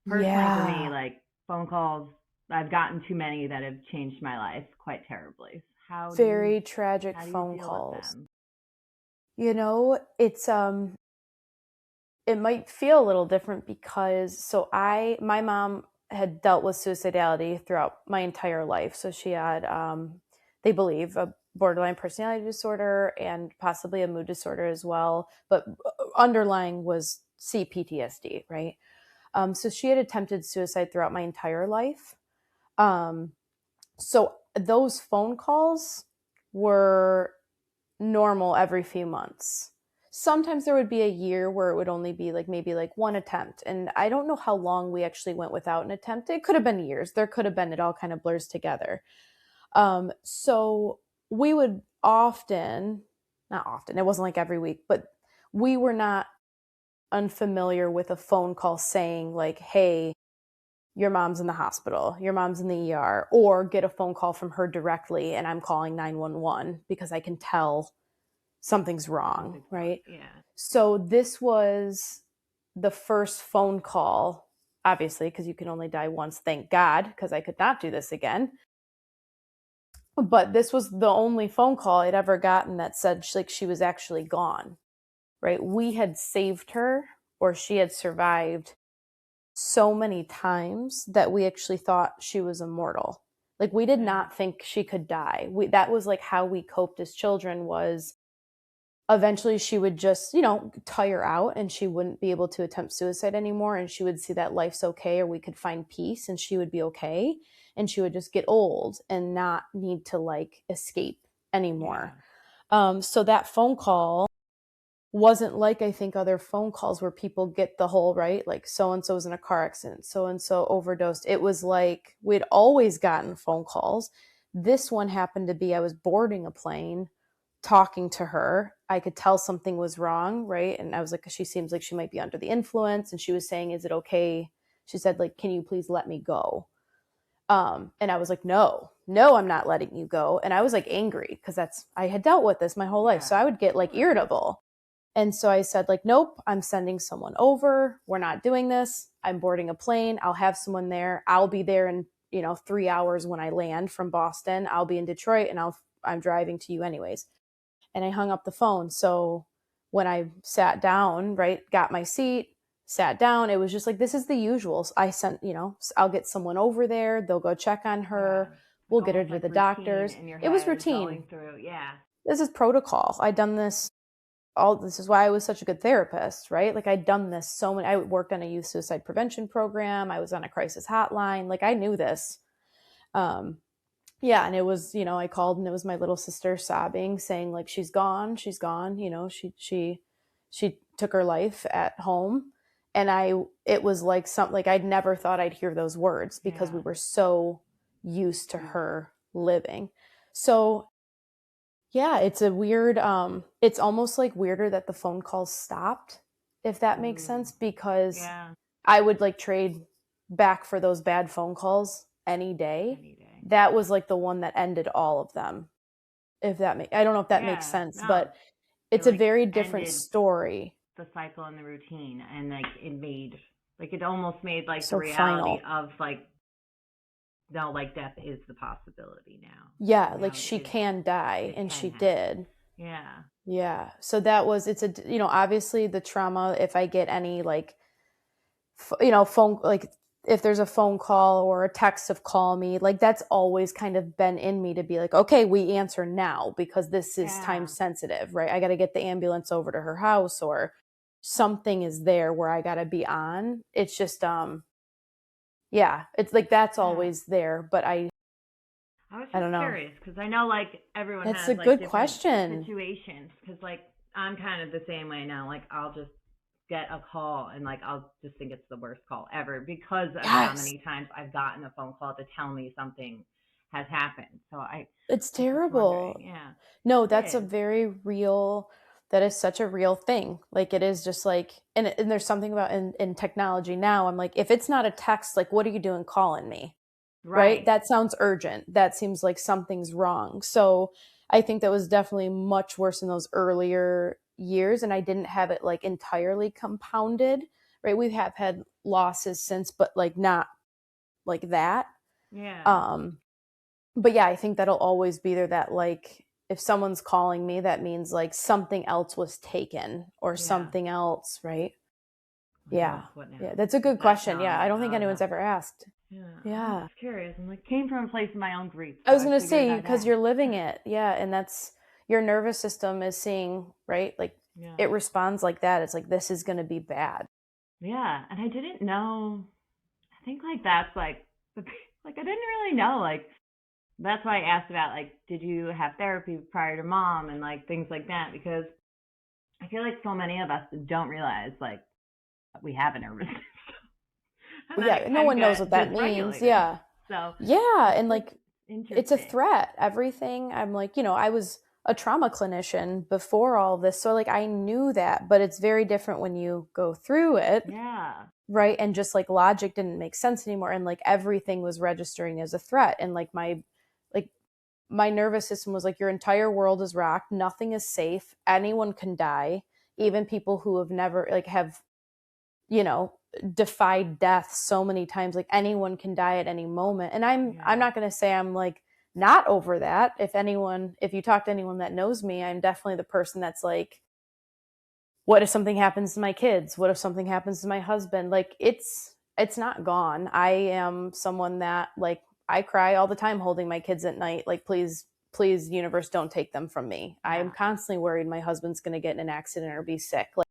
personally for me, Yeah. like phone calls, I've gotten too many that have changed my life quite terribly. Very tragic How do you phone deal with calls. them? It's it might feel a little different, because my mom had dealt with suicidality throughout my entire life. So she had, they believe, a borderline personality disorder and possibly a mood disorder as well, but underlying was CPTSD, right? So she had attempted suicide throughout my entire life. Um, so those phone calls were normal every few months. Sometimes there would be a year where it would only be like maybe like one attempt. And I don't know how long we actually went without an attempt. It could have been years. There could have been, it all kind of blurs together. So we would often, not often, it wasn't like every week, but we were not unfamiliar with a phone call saying like, hey, your mom's in the hospital, your mom's in the ER, or get a phone call from her directly and I'm calling 911 because I can tell something's wrong, Something's wrong. right? Yeah. So this was the first phone call, obviously, because you can only die once, thank God, because I could not do this again. But this was the only phone call I'd ever gotten that said like she was actually gone, right? We had saved her, or she had survived so many times that we actually thought she was immortal. Like we did Yeah. not think she could die. That was like how we coped as children, was eventually she would just, tire out and she wouldn't be able to attempt suicide anymore, and she would see that life's okay, or we could find peace and she would be okay, and she would just get old and not need to like escape Yeah. anymore. So that phone call wasn't like, I think, other phone calls where people get the whole, right, like so and so's in a car accident, so and so overdosed. It was like we'd always gotten phone calls. This one happened to be, I was boarding a plane talking to her. I could tell something was wrong, right? And I was like, she seems like she might be under the influence. And she was saying, is it okay? She said, like, can you please let me go? And I was like, no, I'm not letting you go. And I was like angry because I had dealt with this my whole life. Yeah. So I would get like Totally. irritable. And so I said, like, nope, I'm sending someone over. We're not doing this. I'm boarding a plane. I'll have someone there. I'll be there in, 3 hours when I land from Boston. I'll be in Detroit, and I'm driving to you anyways. And I hung up the phone. So when I sat down, right, got my seat, sat down, it was just like, this is the usual. I sent, I'll get someone over there. They'll go check on Yeah. her. Like We'll get her almost to like the routine doctors. in your It was head routine. going through. Yeah. This is protocol. I'd done this all. This is why I was such a good therapist, right? Like I'd done this so many. I worked on a youth suicide prevention program. I was on a crisis hotline. Like I knew this. Um, yeah, and it was, I called and it was my little sister sobbing, saying like she's gone, she took her life at home. And it was like something, like I'd never thought I'd hear those words because we Yeah. were so used to You. her living. So yeah, it's a weird, it's almost like weirder that the phone calls stopped, if that makes Mm. sense, because Yeah. I would like trade back for those bad phone calls any day. Any day. That was like the one that ended all of them. I don't know if that makes Yeah. sense, No. but It it's a like very different ended story. the cycle and the routine, and like it made, like it almost made like the So reality final. of like, no, like death is the possibility now. Yeah, like Now she can die, it and can she happen. did. Yeah. Yeah. So that was, it's a, obviously the trauma, if I get any like, phone, like if there's a phone call or a text of call me, like that's always kind of been in me to be like, okay, we answer now because this is time Yeah. sensitive, right? I got to get the ambulance over to her house or something is there where I got to be on. It's just, yeah, it's like that's Yeah. always there, but I was I just don't know. curious because I know like everyone That's has a like good different question. situations. Because like I'm kind of the same way now. Like I'll just get a call and like I'll just think it's the worst call ever because of how Yes, many times I've gotten a phone call to tell me something has happened. So I it's was just wondering. terrible. Yeah, No, it that's a is. very real, that is such a real thing. Like it is just like, and there's something about in technology now, I'm like, if it's not a text, like, what are you doing calling me? Right? Right. That sounds urgent. That seems like something's wrong. So I think that was definitely much worse in those earlier years. And I didn't have it like entirely compounded, right? We have had losses since, but like not like that. Yeah. Um, but yeah, I think that'll always be there, that like if someone's calling me, that means like something else was taken or Yeah. something else, right? Like, Yeah. oh, what Yeah, now? that's a Is good that question. no? I'm Yeah, I like, don't think oh anyone's no. ever asked. Yeah, I was Yeah. just curious. I'm like, came from a place of my own grief, I so was I going to figured say, I'd because ask. you're living it. Yeah, and that's your nervous system is seeing, right? Like Yeah. it responds like that. It's like this is going to be bad. Yeah, and I didn't know. I think like that's like like I didn't really know like that's why I asked about like did you have therapy prior to mom and like things like that because I feel like so many of us don't realize like we have a nervous system and Well, that yeah, it no can one knows what get that means. dysregulated. Yeah. So Yeah, it's and like like it's a interesting. threat. Everything. I'm like, I was a trauma clinician before all this, so like I knew that, but it's very different when you go through it, Yeah. right? And just like logic didn't make sense anymore and like everything was registering as a threat and like my nervous system was like your entire world is rocked, nothing is safe, anyone can die, even people who have never like have you know defied death so many times, like anyone can die at any moment. And I'm Yeah. not going to say I'm like not over that. If you talk to anyone that knows me, I'm definitely the person that's like, what if something happens to my kids, what if something happens to my husband? Like it's not gone. I am someone that like I cry all the time holding my kids at night, like please universe, don't take them from me. I'm Yeah. constantly worried my husband's going to get in an accident or be sick. Like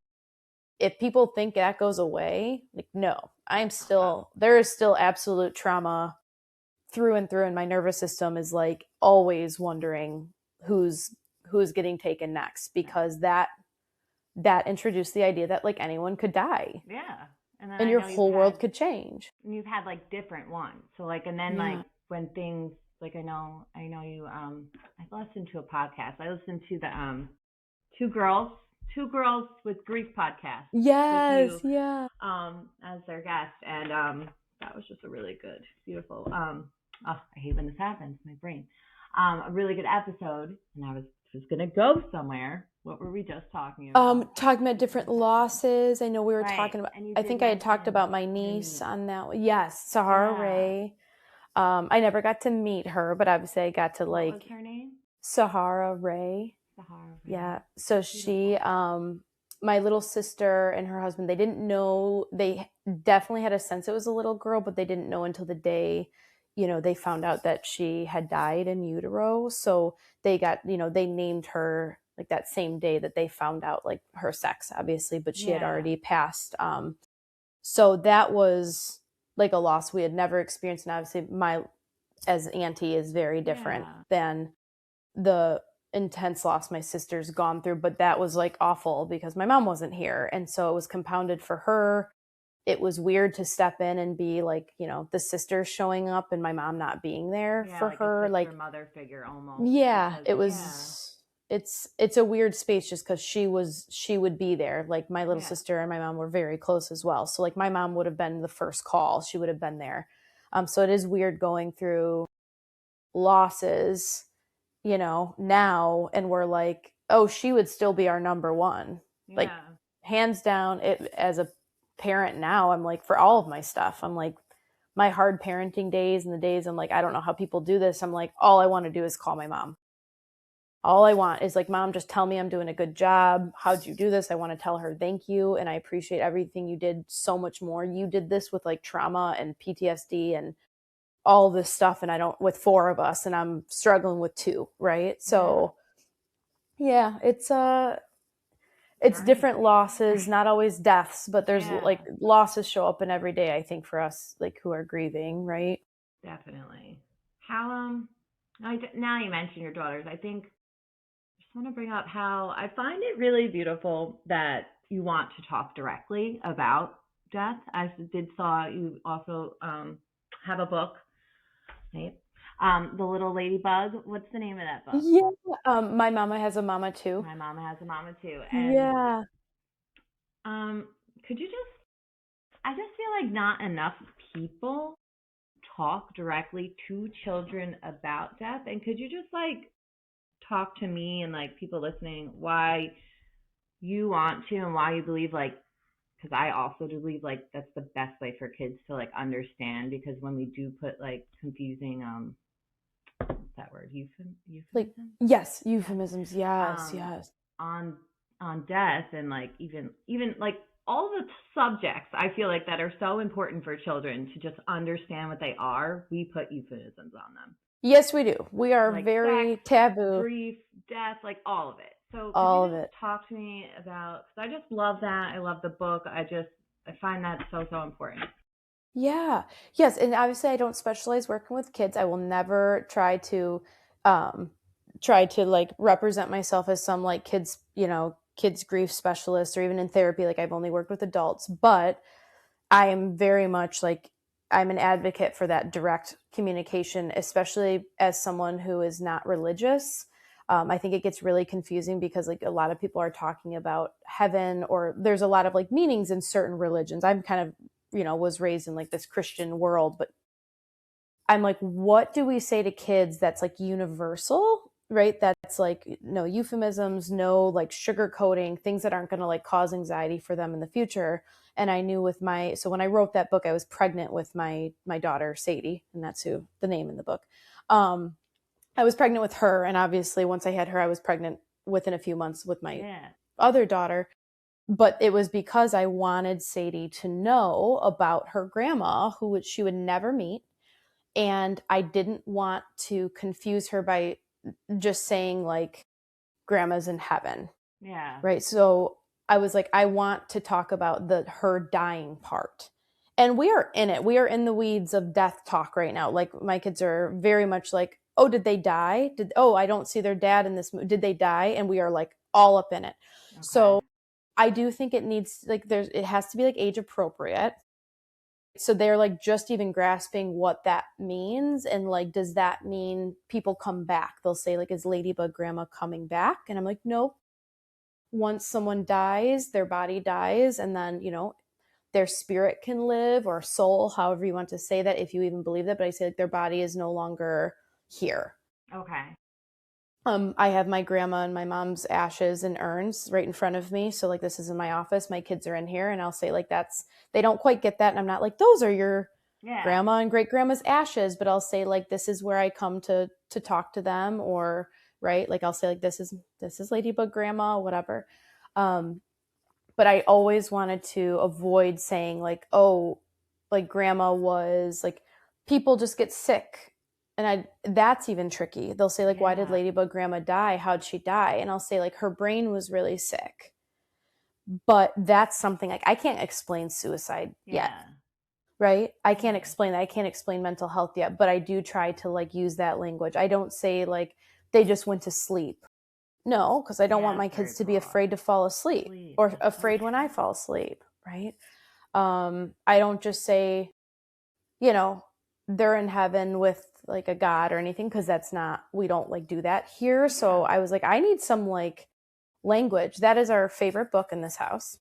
if people think that goes away, like no, there is still absolute trauma through and through, and my nervous system is like always wondering who's who's getting taken next, Yeah. because that introduced the idea that like anyone could die Yeah. And then and I your know whole world could change. you've had like different ones. So like and then like Yeah. when things like I know you I listened to a podcast. I listened to the two girls two girls with grief podcast with Yes, you yeah. as their guest and that was just a really good, beautiful oh, I hate when this happens, my brain. A really good episode and I was just gonna go somewhere. What were we just talking about? Talking about different losses. I know we were Right. talking about, And you I did think I had talked mention about my your niece niece. on that one. Yes, Sahara Yeah. Ray. I never got to meet her, but obviously I got to What was like her name? Sahara Ray. Sahara Ray. Yeah. So Beautiful. my little sister and her husband, they didn't know, they definitely had a sense it was a little girl, but they didn't know until the day, they found out that she had died in utero. So they named her like that same day that they found out like her sex, obviously, but she had Yeah. already passed. So that was like a loss we had never experienced. And obviously my, as auntie, is very different Yeah. than the intense loss my sister's gone through, but that was like awful because my mom wasn't here. And so it was compounded for her. It was weird to step in and be like, the sister showing up and my mom not being there Yeah, for like a her. sister Like, mother figure almost yeah, because it yeah. was, it's a weird space just because she would be there. Like my little Yeah. sister and my mom were very close as well. So like my mom would have been the first call. She would have been there. So it is weird going through losses, now, and we're like, oh, she would still be our number one. Like, Yeah. hands down, it as a parent now, I'm like, for all of my stuff, I'm like, my hard parenting days and the days I'm like, I don't know how people do this. I'm like, all I want to do is call my mom. All I want is like, Mom, just tell me I'm doing a good job. How'd you do this? I want to tell her thank you. And I appreciate everything you did so much more. You did this with like trauma and PTSD and all this stuff. And I don't, with 4 of us, and I'm struggling with 2. Right. So yeah, it's different losses, not always deaths, but there's like losses show up in every day, I think, for us, like who are grieving. Right. Definitely. How now you mentioned your daughters, I think I just want to bring up how I find it really beautiful that you want to talk directly about death. I did saw you also have a book, right? The Little Ladybug. What's the name of that book? Yeah. My mama has a mama too. My mama has a mama too. And Yeah. um, could you just? I just feel like not enough people talk directly to children about death. And could you just like talk to me and like people listening why you want to and why you believe like because I also do believe like that's the best way for kids to like understand because when we do put like confusing what's that word Like, euphemism yes, euphemisms. Yes, um yes. on death and like even like all the subjects I feel like that are so important for children to just understand what they are, we put euphemisms on them. Yes, we do. We are Like sex, very taboo. grief, death, like all of it. So could you All of just it. talk to me about? Because I just love that. I love the book. I find that so important. Yeah. Yes, and obviously I don't specialize working with kids. I will never um try to like represent myself as some like kids, kids grief specialist or even in therapy like I've only worked with adults, but I am very much like I'm an advocate for that direct communication, especially as someone who is not religious. I think it gets really confusing because like a lot of people are talking about heaven or there's a lot of like meanings in certain religions. I'm kind of, was raised in like this Christian world, but I'm like, what do we say to kids that's like universal, right? That's like no euphemisms, no like sugarcoating, things that aren't going to like cause anxiety for them in the future. And I knew so when I wrote that book, I was pregnant with my daughter Sadie, and that's who the name in the book. I was pregnant with her, and obviously once I had her, I was pregnant within a few months with my other daughter. But it was because I wanted Sadie to know about her grandma, she would never meet, and I didn't want to confuse her by just saying like grandma's in heaven. Yeah. Right. So I was like, I want to talk about her dying part. And we are in it. We are in the weeds of death talk right now. Like my kids are very much like, oh, did they die? I don't see their dad in this movie. Did they die? And we are like all up in it. Okay. So I do think it needs like it has to be like age appropriate. So they're like just even grasping what that means. And like, does that mean people come back? They'll say like, is Ladybug Grandma coming back? And I'm like, nope. Once someone dies, their body dies, and then, their spirit can live or soul, however you want to say that, if you even believe that. But I say like their body is no longer here. Okay. I have my grandma and my mom's ashes in urns right in front of me. So like this is in my office. My kids are in here, and I'll say like they don't quite get that, and I'm not like those are your grandma and great grandma's ashes, but I'll say like this is where I come to talk to them, or right, like I'll say like this is Ladybug Grandma, whatever. But I always wanted to avoid saying like, oh, like grandma was like, people just get sick. And that's even tricky. They'll say like, why did Ladybug Grandma die? How'd she die? And I'll say like, her brain was really sick. But that's something like I can't explain suicide yet. Right? I can't explain that. I can't explain mental health yet, but I do try to like use that language. I don't say like they just went to sleep. No, because I don't want my kids to be afraid to fall asleep or afraid when I fall asleep, right? I don't just say, they're in heaven with like a God or anything, because we don't like do that here. So I was like, I need some like language. That is our favorite book in this house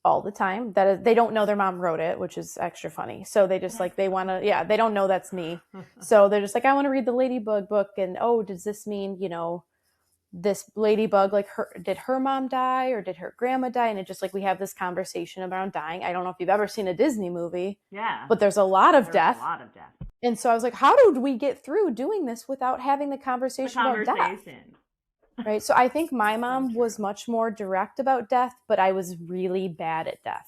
all the time. They don't know their mom wrote it, which is extra funny. So they just like, they want to, they don't know that's me. So they're just like, I want to read the Ladybug book. And, oh, does this mean, this ladybug, like did her mom die or did her grandma die? And it just like we have this conversation about dying. I don't know if you've ever seen a Disney movie, but there's a lot of death. And so I was like, how did we get through doing this without having the conversation about death? right? So I think my mom was much more direct about death, but I was really bad at death.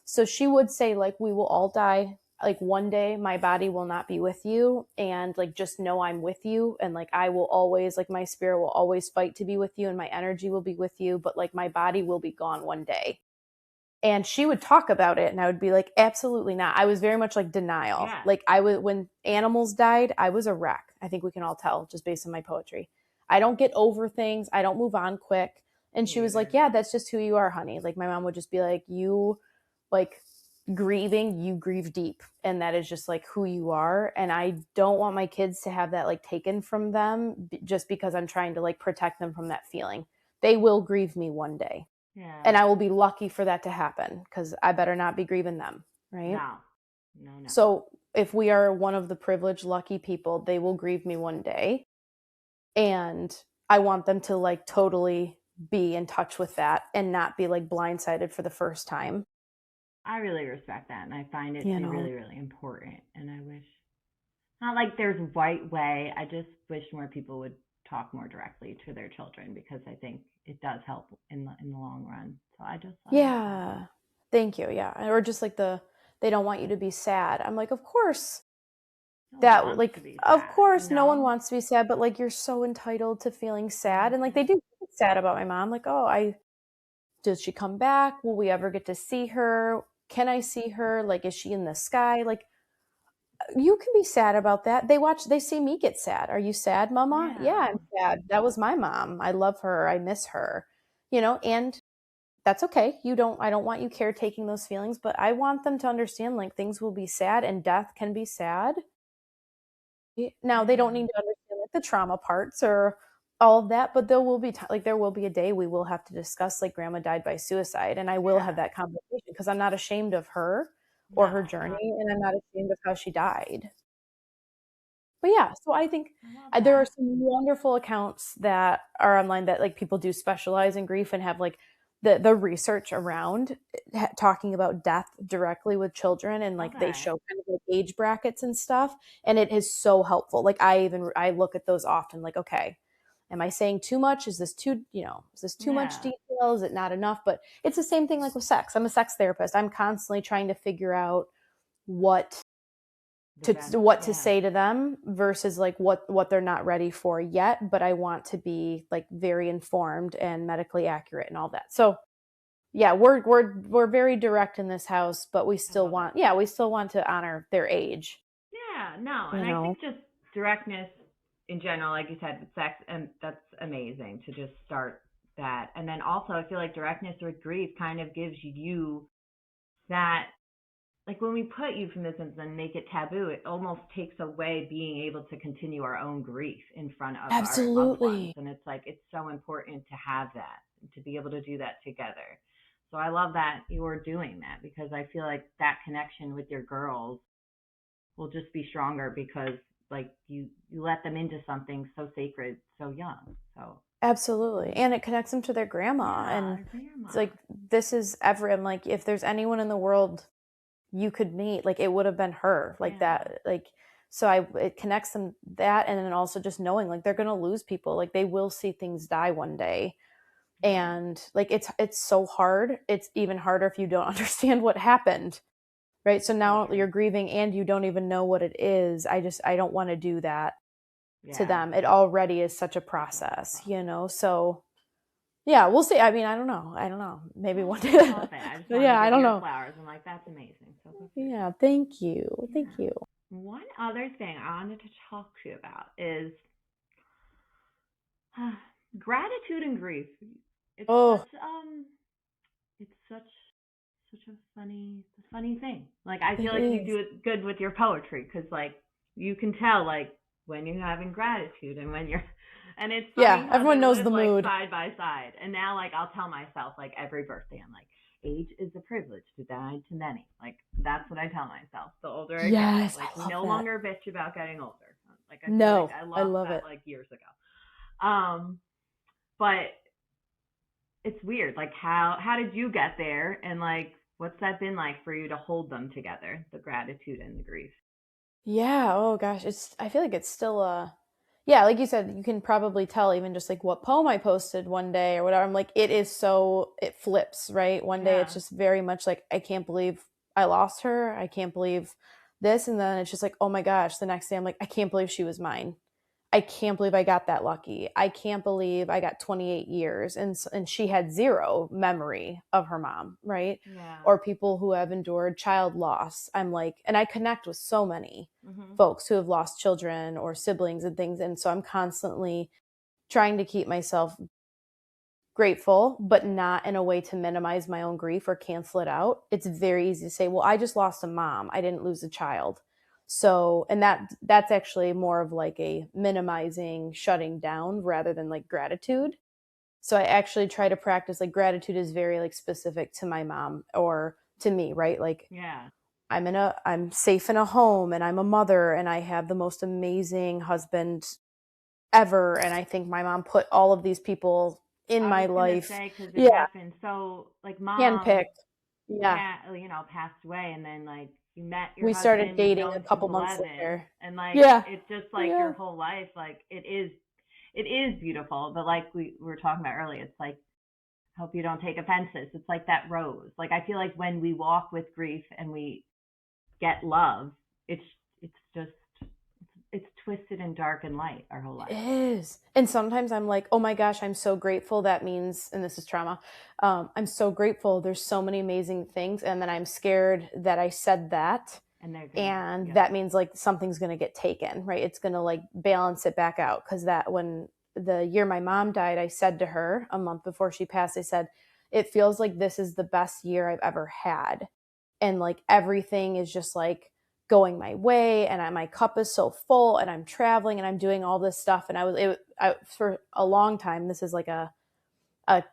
So she would say, like, we will all die. Like, one day my body will not be with you. And, like, just know I'm with you. And, like, I will always, like, my spirit will always fight to be with you and my energy will be with you. But, like, my body will be gone one day. And she would talk about it and I would be like, absolutely not. I was very much like denial. Yeah. Like, I would, when animals died, I was a wreck. I think we can all tell just based on my poetry. I don't get over things. I don't move on quick. And she was like, yeah, that's just who you are, honey. Like, my mom would just be like, you, like, grieving, you grieve deep. And that is just like who you are. And I don't want my kids to have that like taken from them just because I'm trying to like protect them from that feeling. They will grieve me one day. Yeah. And I will be lucky for that to happen because I better not be grieving them, right? No. So if we are one of the privileged, lucky people, they will grieve me one day. And I want them to like totally be in touch with that and not be like blindsided for the first time. I really respect that, and I find it You to be know? really, really important. And I wish, not like there's a right way. I just wish more people would talk more directly to their children because I think it does help in the long run. So I just love that. Yeah. Thank you. Yeah. Or just like they don't want you to be sad. I'm like, of course. No one That wants to like be of sad, course no one wants to be sad, but like you're so entitled to feeling sad. And like they do get sad about my mom. Like, oh, does she come back? Will we ever get to see her? Can I see her? Like, is she in the sky? Like, you can be sad about that. They see me get sad. Are you sad, mama? Yeah, I'm sad. That was my mom. I love her. I miss her. And that's okay. I don't want you caretaking those feelings, but I want them to understand like things will be sad and death can be sad. Now they don't need to understand like the trauma parts or all of that, but there will be like there will be a day we will have to discuss like grandma died by suicide, and I will have that conversation because I'm not ashamed of her or her journey, and I'm not ashamed of how she died. But yeah, so I think there are some wonderful accounts that are online that like people do specialize in grief and have like the research around talking about death directly with children, and like they show kind of like age brackets and stuff, and it is so helpful. Like I look at those often, like, okay, am I saying too much? Is this too much detail? Is it not enough? But it's the same thing like with sex. I'm a sex therapist. I'm constantly trying to figure out what to say to them versus like what they're not ready for yet, but I want to be like very informed and medically accurate and all that. So yeah, we're very direct in this house, but we still want to honor their age. Yeah, no, and I think just directness in general, like you said, with sex, and that's amazing to just start that. And then also, I feel like directness with grief kind of gives you that, like when we put euphemisms and make it taboo, it almost takes away being able to continue our own grief in front of our loved ones. And it's like, it's so important to have that, to be able to do that together. So I love that you're doing that because I feel like that connection with your girls will just be stronger because like you let them into something so sacred so young. So absolutely, and it connects them to their grandma, and it's like this is ever. I'm like, if there's anyone in the world you could meet, like it would have been her, like that, like so it connects them that, and then also just knowing like they're gonna lose people, like they will see things die one day, and like it's so hard. It's even harder if you don't understand what happened. Right. So now you're grieving and you don't even know what it is. I don't want to do that to them. It already is such a process, So yeah, we'll see. I mean, I don't know. Maybe one day. I don't know. Flowers. I'm like, that's amazing. So yeah. Thank you. Thank you. One other thing I wanted to talk to you about is gratitude and grief. It's such a funny thing. Like I feel like you do it good with your poetry because like you can tell like when you're having gratitude and when you're, and it's funny everyone knows the mood side by side. And now like I'll tell myself like every birthday I'm like, age is a privilege to die to many. Like that's what I tell myself. The older I get, like no longer bitch about getting older. Like I feel like I love that it. Like years ago. But it's weird. Like how did you get there, and like what's that been like for you to hold them together, the gratitude and the grief? Yeah. Oh gosh, I feel like it's still yeah, like you said, you can probably tell even just like what poem I posted one day or whatever. I'm like, it flips, right? One day it's Yeah. just very much like, I can't believe I lost her. I can't believe this. And then it's just like, oh my gosh. The next day I'm like, I can't believe she was mine. I can't believe I got that lucky. I can't believe I got 28 years and she had zero memory of her mom, right? Yeah. Or people who have endured child loss. I'm like, and I connect with so many Mhm. folks who have lost children or siblings and things. And so I'm constantly trying to keep myself grateful, but not in a way to minimize my own grief or cancel it out. It's very easy to say, well, I just lost a mom. I didn't lose a child. So, and that's actually more of like a minimizing, shutting down rather than like gratitude. So I actually try to practice like gratitude is very like specific to my mom or to me, right? Like Yeah. I'm safe in a home and I'm a mother and I have the most amazing husband ever. And I think my mom put all of these people in I my was gonna life. say because it Yeah. happened so like mom Handpicked. Yeah. passed away, and then like you met your We started husband, you've dating a known since couple months 11, later. and like Yeah. it's just like your Yeah. whole life, like it is beautiful, but like we were talking about earlier, it's like hope you don't take offenses. It's like that rose. Like I feel like when we walk with grief and we get love, it's just it's twisted and dark and light our whole It life. is. And sometimes I'm like, oh my gosh, I'm so grateful. That means, and this is trauma. I'm so grateful. There's so many amazing things. And then I'm scared that I said that. And they're gonna, And yeah, that means like something's going to get taken, right? It's going to like balance it back out. Cause that when the year my mom died, I said to her a month before she passed, I said, it feels like this is the best year I've ever had. And like everything is just like going my way and my cup is so full and I'm traveling and I'm doing all this stuff. And for a long time, this is like a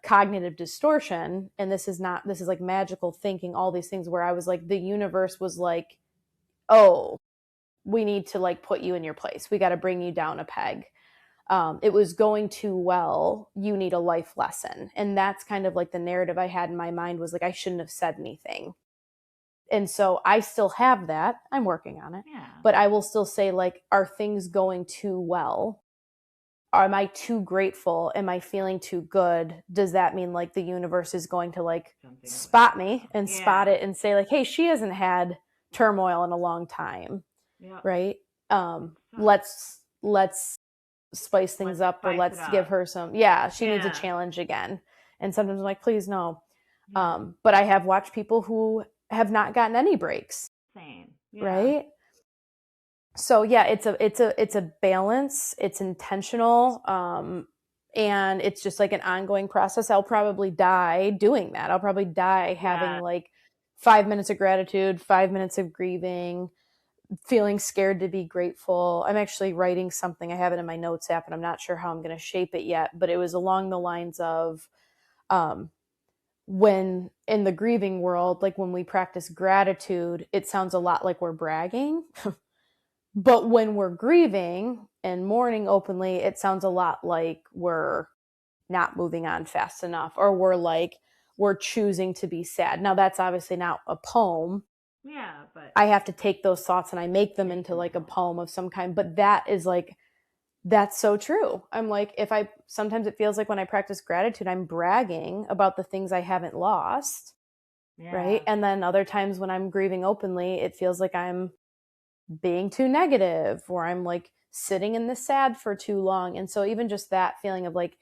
cognitive distortion. And this is like magical thinking, all these things where I was like, the universe was like, oh, we need to like put you in your place. We got to bring you down a peg. It was going too well. You need a life lesson. And that's kind of like the narrative I had in my mind was like, I shouldn't have said anything. And so I still have that. I'm working on it. yeah, But I will still say, like, are things going too well? Am I too grateful? Am I feeling too good? Does that mean like the universe is going to like something away. spot me and spot Yeah, it and say, like, hey, she hasn't had turmoil in a long time, yeah. right? So, Let's spice things let's up or spice it let's give up. her some, yeah, she needs a Yeah, challenge again. And sometimes I'm like, please no. yeah. But I have watched people who have not gotten any breaks, Same. Yeah, right? So yeah, it's a balance. It's intentional, and it's just like an ongoing process. I'll probably die doing that. I'll probably die having yeah. like 5 minutes of gratitude, 5 minutes of grieving, feeling scared to be grateful. I'm actually writing something. I have it in my notes app, and I'm not sure how I'm going to shape it yet. But it was along the lines of um, when in the grieving world, like when we practice gratitude, it sounds a lot like we're bragging. But when we're grieving and mourning openly, it sounds a lot like we're not moving on fast enough or we're choosing to be sad. Now, that's obviously not a poem. Yeah, but I have to take those thoughts and I make them make into them like a poems. poem of some kind. But that is like, that's so true. I'm like, sometimes it feels like when I practice gratitude, I'm bragging about the things I haven't lost. Right. Yeah, And then other times when I'm grieving openly, it feels like I'm being too negative or I'm like sitting in the sad for too long. And so even just that feeling of like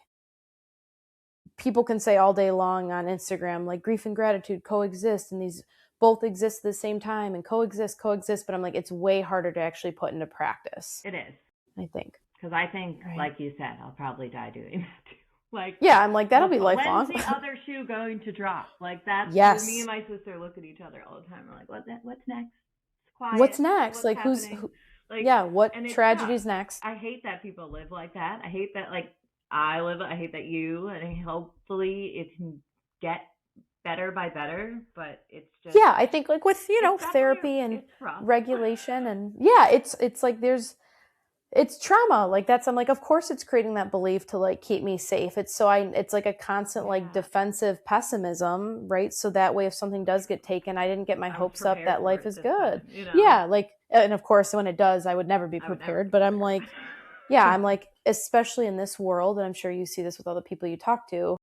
people can say all day long on Instagram, like grief and gratitude coexist and these both exist at the same time and coexist. But I'm like, it's way harder to actually put into practice, it is. I think. Because I think, Right. like you said, I'll probably die doing that too. Like, Yeah. I'm like, that'll be when's lifelong. the other shoe going to drop? Like that's me and Yes. my sister look at each other all the time. We're like, what's next? It's What's quiet. next? What's Like happening? Like, yeah. What and it's tough. tragedy's next? I hate that people live like that. I hate that like I hate that you, and hopefully it can get better by better. But it's just Yeah. I think like with, it's definitely therapy and it's rough. regulation and yeah, it's like it's trauma. Like I'm like, of course it's creating that belief to like keep me safe. It's like a constant like Yeah, defensive pessimism, right? So that way if something does get taken, I didn't get my I was hopes up prepared that for life it is this good. time. You know, Yeah, like and of course when it does, I would never be I would never prepared, be but I'm prepared. like yeah, I'm like, especially in this world, and I'm sure you see this with all the people you talk to,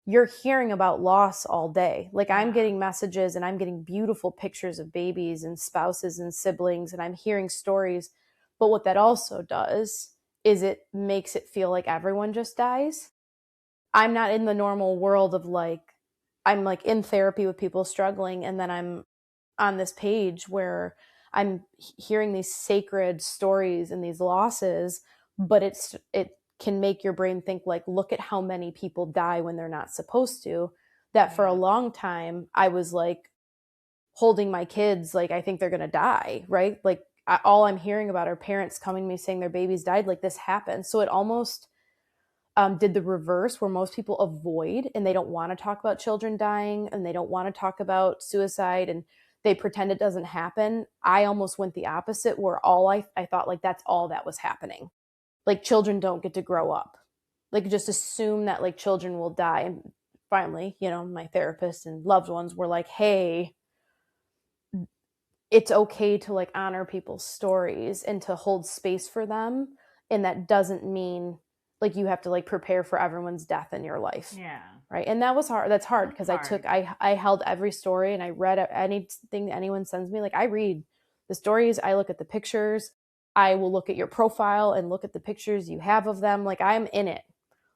you're hearing about loss all day. Like I'm Yeah. getting messages and I'm getting beautiful pictures of babies and spouses and siblings, and I'm hearing stories. But what that also does is it makes it feel like everyone just dies. I'm not in the normal world of like, I'm like in therapy with people struggling, and then I'm on this page where I'm hearing these sacred stories and these losses, but it can make your brain think like, look at how many people die when they're not supposed to. That for a Yeah. long time I was like holding my kids like I think they're gonna die, right? Like all I'm hearing about are parents coming to me saying their babies died, like this happened. So it almost did the reverse where most people avoid and they don't want to talk about children dying and they don't want to talk about suicide and they pretend it doesn't happen. I almost went the opposite where I thought like that's all that was happening. Like children don't get to grow up. Like just assume that like children will die. And finally, my therapist and loved ones were like, hey, it's okay to like honor people's stories and to hold space for them. And that doesn't mean like you have to like prepare for everyone's death in your life. Yeah. Right. And that was hard. That's hard because hard. I held every story and I read anything that anyone sends me. Like I read the stories, I look at the pictures, I will look at your profile and look at the pictures you have of them. Like I'm in it.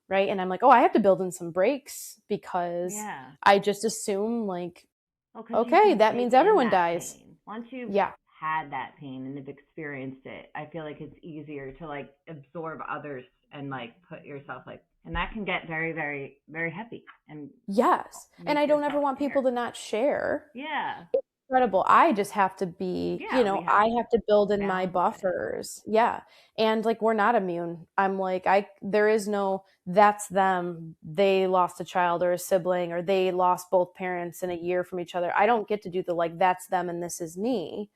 Right. And I'm like, oh, I have to build in some breaks because Yeah. I just assume like, Well, because you okay, can that take means in everyone that dies. pain. Once you've Yeah. had that pain and have experienced it, I feel like it's easier to like absorb others and like put yourself like, and that can get very, very, very heavy and Yes. And make I don't ever yourself want people scared. to not share. Yeah. It's incredible. I just have to be, Yeah. We have I have to build in my balance it. buffers. Yeah. And like we're not immune. I'm like there is no that's them. They lost a child or a sibling or they lost both parents in a year from each other. I don't get to do the like that's them and this is me.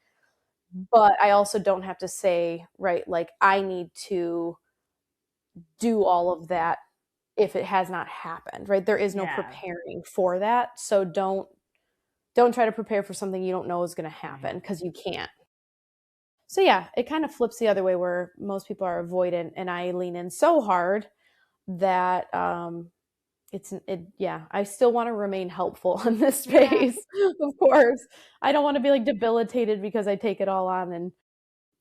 But I also don't have to say, right, like I need to do all of that if it has not happened, right? There is no Yeah. preparing for that. So don't try to prepare for something you don't know is going to It's gonna happen happen. because you can't. So yeah, it kind of flips the other way where most people are avoidant and I lean in so hard that yeah, I still want to remain helpful in this Yeah. space. Of course. I don't want to be like debilitated because I take it all on and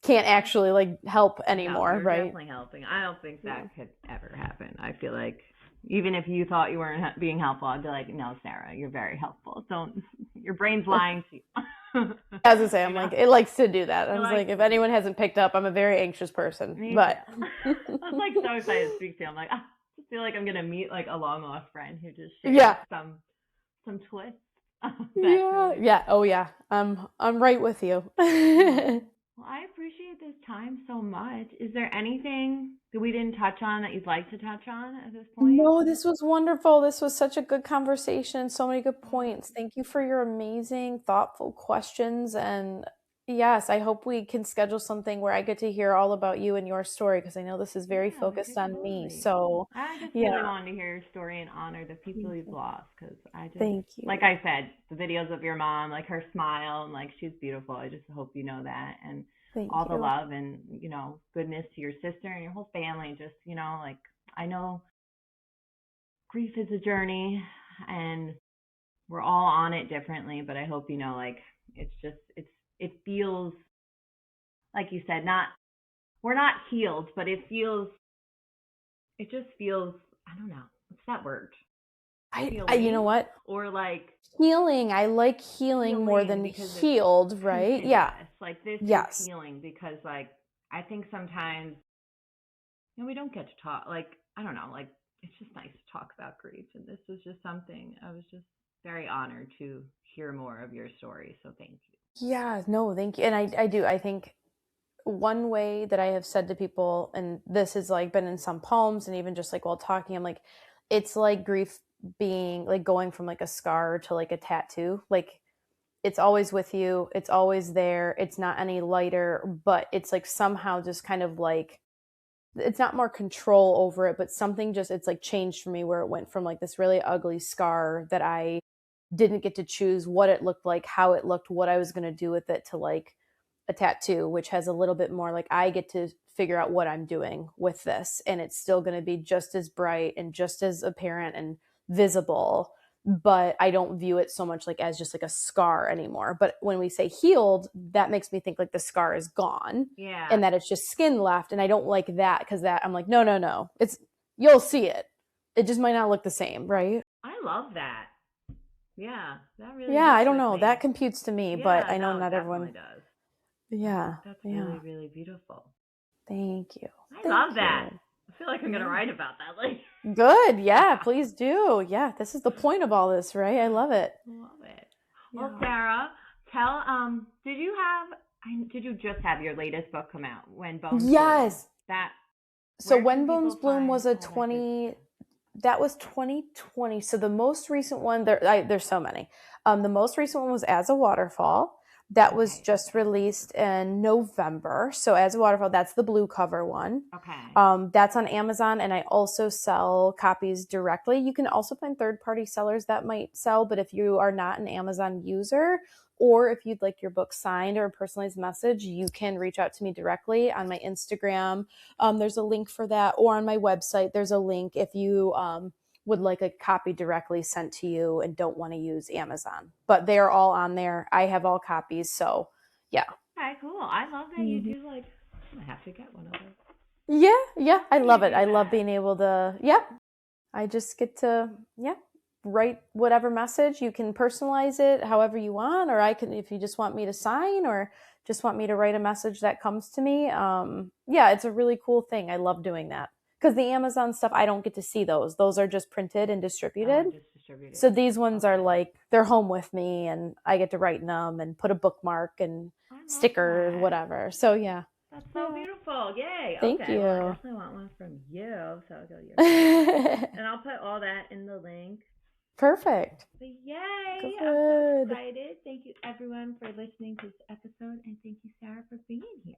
can't actually like help No, anymore, you're right? definitely helping. I don't think Yeah. that could ever happen. I feel like even if you thought you weren't being helpful, I'd be like, no, Sarah, you're very helpful. Don't, your brain's lying to you. As I say, you I'm know, like, it likes to do that. I it was likes like, if to do anyone that. hasn't picked up, I'm a very anxious person. Me But too. I was like so excited to speak to you. I'm like, I feel like I'm gonna meet like a long lost friend who just shared yeah. some twists that Yeah. really. Yeah. Oh yeah. I'm right with you. Oh. Well, I appreciate this time so much. Is there anything that we didn't touch on that you'd like to touch on at this point? No, this was wonderful. This was such a good conversation. So many good Oh, points. Thank you for your amazing, thoughtful questions. And yes, I hope we can schedule something where I get to hear all about you and your story because I know this is very yeah, we focused could on me. totally. So, I just yeah, really wanted to hear your story and honor the people you've lost because I just, thank like you. I said, the videos of your mom, like her smile and like she's beautiful. I just hope you know that and all Thank the you. love and, goodness to your sister and your whole family. Just, like I know grief is a journey and we're all on it differently, but I hope like it's just it feels like you said, not we're not healed, but it just feels I don't know. What's that word? You know Healing what? or like Healing. I like healing more healing than because it's healed, right? Yeah. continuous. Like this is Yes. healing because like I think sometimes we don't get to talk like I don't know, like it's just nice to talk about grief and this was just something I was just very honored to hear more of your story. So thank you. Yeah. No, thank you. And I do. I think one way that I have said to people, and this has like been in some poems and even just like while talking, I'm like, it's like grief being like going from like a scar to like a tattoo. Like it's always with you, it's always there, it's not any lighter, but it's like somehow just kind of like it's not more control over it, but something just it's like changed for me where it went from like this really ugly scar that I didn't get to choose what it looked like, how it looked, what I was going to do with it to like a tattoo, which has a little bit more like I get to figure out what I'm doing with this. And it's still going to be just as bright and just as apparent and visible. But I don't view it so much like as just like a scar anymore. But when we say healed, that makes me think like the scar is gone and that it's just skin left. And I don't like that because that I'm like, no. You'll see it. It just might not look the same, right? I love that. Yeah, that really. Yeah, I don't with know. me. That computes to me, Yeah, but I know no, not it everyone definitely does. Yeah. That's yeah. really, really beautiful. Thank you. I love that. I feel like I'm going to write about that later. Good. Yeah, please do. Yeah, this is the point of all this, right? I love it. Love it. Well, Sara, tell did you just have your latest book come out, When Bones Yes. Bloom? So When Bones Bloom was a 20 that was 2020. So the most recent one there's so many. The most recent one was As a Waterfall. That was just released in November. So As a Waterfall, that's the blue cover one. Okay. That's on Amazon, and I also sell copies directly. You can also find third-party sellers that might sell, but if you are not an Amazon user, or if you'd like your book signed or a personalized message, you can reach out to me directly on my Instagram. There's a link for that, or on my website, there's a link if you would like a copy directly sent to you and don't want to use Amazon. But they're all on there. I have all copies, so yeah. Okay, cool. I love that you do I have to get one of those. Yeah. I love it. I love being able to, I just get to, write whatever message. You can personalize it however you want, or I can, if you just want me to sign or just want me to write a message that comes to me. It's a really cool thing. I love doing that. Because the Amazon stuff, I don't get to see those. Those are just printed and distributed. So these ones are like, they're home with me and I get to write in them and put a bookmark and stickers, whatever. So yeah. That's so beautiful. Yay. Thank you. Well, I definitely want one from you. So I'll go and I'll put all that in the link. Perfect. But yay. Good. I'm so excited. Thank you everyone for listening to this episode, and thank you, Sara, for being here.